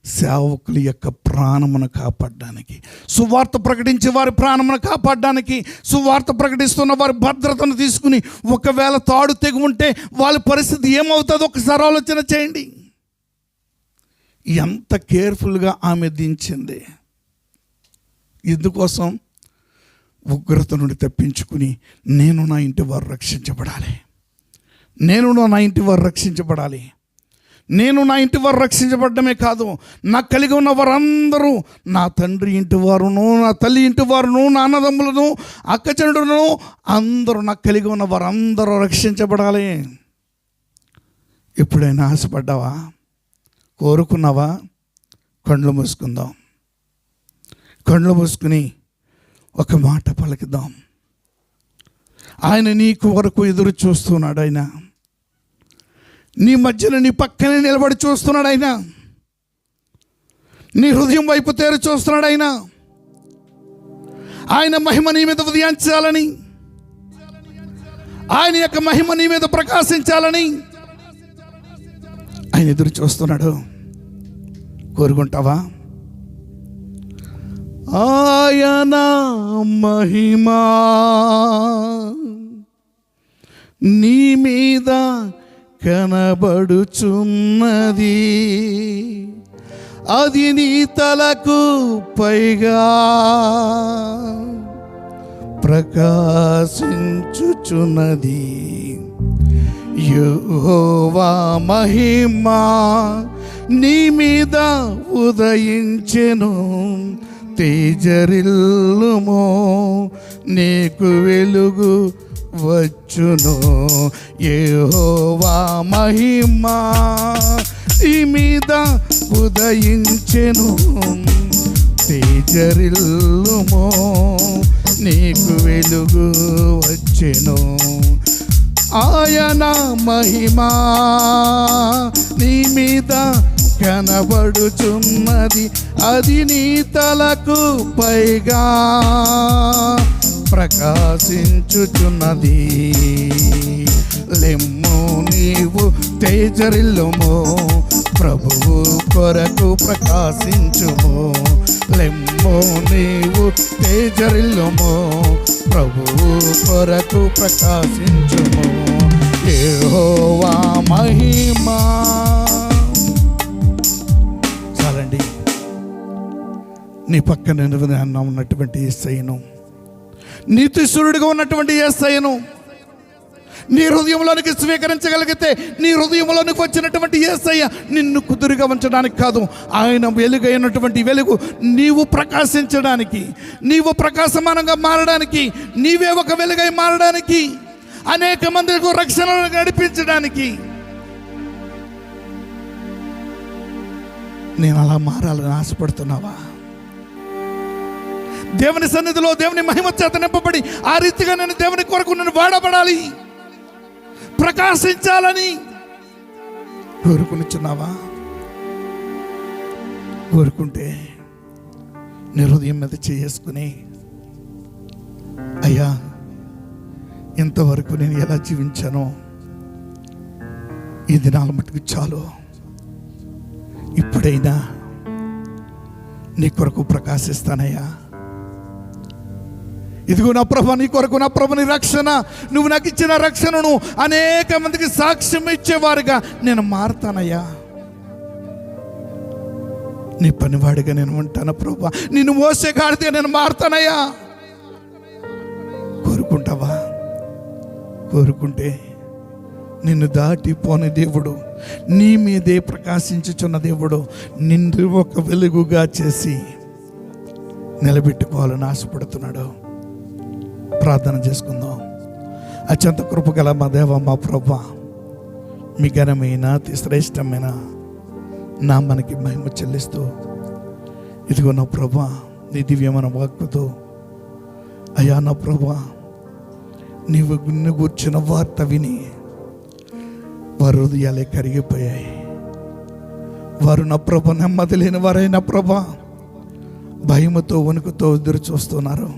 సేవకుల యొక్క ప్రాణమును కాపాడడానికి, సువార్త ప్రకటించే వారి ప్రాణమును కాపాడడానికి, సువార్త ప్రకటిస్తున్న వారి భద్రతను తీసుకుని ఒకవేళ తాడు తెగి ఉంటే వాళ్ళ పరిస్థితి ఏమవుతుందో ఒకసారి ఆలోచన చేయండి. ఎంత కేర్ఫుల్గా ఆమె దించింది. ఎందుకోసం? ఉగ్రత నుండి తప్పించుకుని నేను నా ఇంటి వారు రక్షించబడాలి, నేను నా ఇంటి వారు రక్షించబడాలి. నేను నా ఇంటి వారు రక్షించబడ్డమే కాదు, నాకు కలిగి ఉన్న వారందరూ, నా తండ్రి ఇంటి వారును, నా తల్లి ఇంటి వారును, నా అన్నదమ్ములను, అక్కచెండును, అందరూ నాకు కలిగి ఉన్న వారందరూ రక్షించబడాలి. ఎప్పుడైనా ఆశపడ్డావా? కోరుకున్నావా? కళ్ళు మూసుకుందాం. కళ్ళు మూసుకుని ఒక మాట పలికిద్దాం. ఆయన నీకు వరకు ఎదురు చూస్తున్నాడు. ఆయన నీ మధ్యన, నీ పక్కనే నిలబడి చూస్తున్నాడు. నీ హృదయం వైపు తేరు చూస్తున్నాడు. ఆయన మహిమ నీ మీద ఉదయించాలని, ఆయన యొక్క మహిమ నీ మీద ప్రకాశించాలని ఆయన ఎదురు చూస్తున్నాడు. కోరుకుంటావా? ఆయన మహిమా నీ మీద కనబడుచున్నది, అది నీ తలకు పైగా ప్రకాశించుచున్నది. యెహోవా మహిమా నీ మీద ఉదయించెను, తేజరిల్లుమో నీకు వెలుగు వచ్చును. యెహోవా మహిమా నీ మీద ఉదయించెను, తేజరిల్లుమో నీకు వెలుగు వచ్చెను. ఆయన మహిమా నీ మీద కనబడుచున్నది, అది నీ తలకు పైగా ప్రకాశించుచున్నది. లెమ్ము నీవు తేజరిల్లుము, ప్రభువు కొరకు ప్రకాశించుము. లెమ్ము నీవు తేజరిల్లుము, ప్రభువు కొరకు ప్రకాశించుము. యెహోవా మహిమా. చాలండి. నీ పక్కన ఉన్నటువంటి యేసయ్యను, నీతిశూరుడిగా ఉన్నటువంటి యేసయ్యను నీ హృదయంలోనికి స్వీకరించగలిగితే, నీ హృదయంలోనికి వచ్చినటువంటి యేసయ్య నిన్ను కుదురుగా ఉంచడానికి కాదు, ఆయన వెలుగైనటువంటి వెలుగు నీవు ప్రకాశించడానికి, నీవు ప్రకాశమానంగా మారడానికి, నీవే ఒక వెలుగై మారడానికి, అనేక మందికి రక్షణను నడిపించడానికి. నేను అలా మారాలని ఆశపడుతున్నావా? దేవుని సన్నిధిలో దేవుని మహిమ చేత నింపబడి ఆ రీతిగా నేను దేవుని కొరకు నేను వాడబడాలి, ప్రకాశించాలని కోరుకునిచున్నావా? కోరుకుంటే నీ హృదయం మీద చేసుకుని, అయ్యా ఇంతవరకు నేను ఎలా జీవించానో ఈ దినాల మటుకు చాలు, ఇప్పుడైనా నీ కొరకు ప్రకాశిస్తానయ్యా. ఇదిగో నా ప్రభు, నీ కొరకు నా ప్రభు, నీ రక్షణ, నువ్వు నాకు ఇచ్చిన రక్షణను అనేక మందికి సాక్ష్యం ఇచ్చేవారుగా నేను మారుతానయ్యా. నీ పనివాడిగా నేను ఉంటాను ప్రభు, నిన్ను మోసేగాడితే నేను మారుతానయ్యా. కోరుకుంటావా? కోరుకుంటే నిన్ను దాటిపోని దేవుడు, నీ మీదే ప్రకాశించుచున్న దేవుడు నిన్ను ఒక వెలుగుగా చేసి నిలబెట్టుకోవాలని ఆశపడుతున్నాడు. ప్రార్థన చేసుకుందాం. అత్యంత కృపగల మా దేవ, మా ప్రభువా, మీ ఘనమైన అతి శ్రేష్టమైన నామానికి మహిమ చెల్లిస్తూ, ఇదిగో నా ప్రభువా నీ దివ్యమైన వాక్కుతో, అయ్యా నా ప్రభువా నీవు గున్ను కూర్చున్న వార్త విని వారి హృదయాలే కరిగిపోయాయి. వారు నా ప్రభ నెమ్మది లేని వారైన ప్రభ భయముతో వణుకుతో ఎదురు చూస్తున్నారు.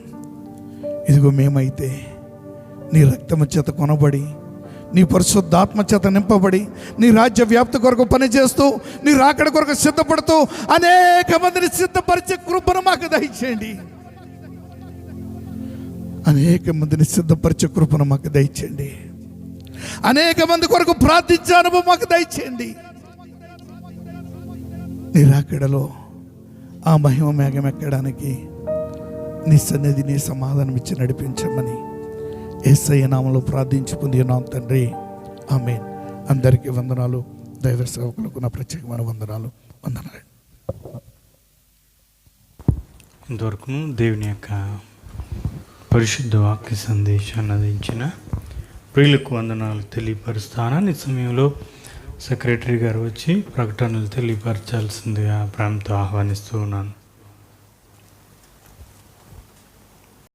ఇదిగో మేమైతే నీ రక్తము చేత కొనబడి, నీ పరిశుద్ధాత్మ చేత నింపబడి, నీ రాజ్య వ్యాప్తి కొరకు పనిచేస్తూ, నీ రాకడ కొరకు సిద్ధపడుతూ అనేక మందిని సిద్ధపరిచే కృపను మాకు దయచేయండి. అనేక మందిని సిద్ధపరిచే కృపను మాకు దయచేయండి. అనేక మంది కొరకు ప్రార్థించే అనుభవం మాకు దయచేయండి. నీ రాకడలో ఆ మహిమ మేఘం ఎక్కడానికి నీ సన్నిధి, నీ సమాధానం ఇచ్చి నడిపించమని యేసయ్య నామములో ప్రార్థించుకుంది నా తండ్రి, ఆమేన్. అందరికీ వందనాలు. దైవ సేవకులకు నా ప్రత్యేకమైన వందనాలు.
ఇంతవరకు దేవుని యొక్క పరిశుద్ధ వాక్య సందేశాన్ని అందించిన ప్రియులకు వందనాలు తెలియపరుస్తానని సమయంలో సెక్రటరీ గారు వచ్చి ప్రకటనలు తెలియపరచాల్సిందిగా ప్రేమతో ఆహ్వానిస్తూ ఉన్నాను.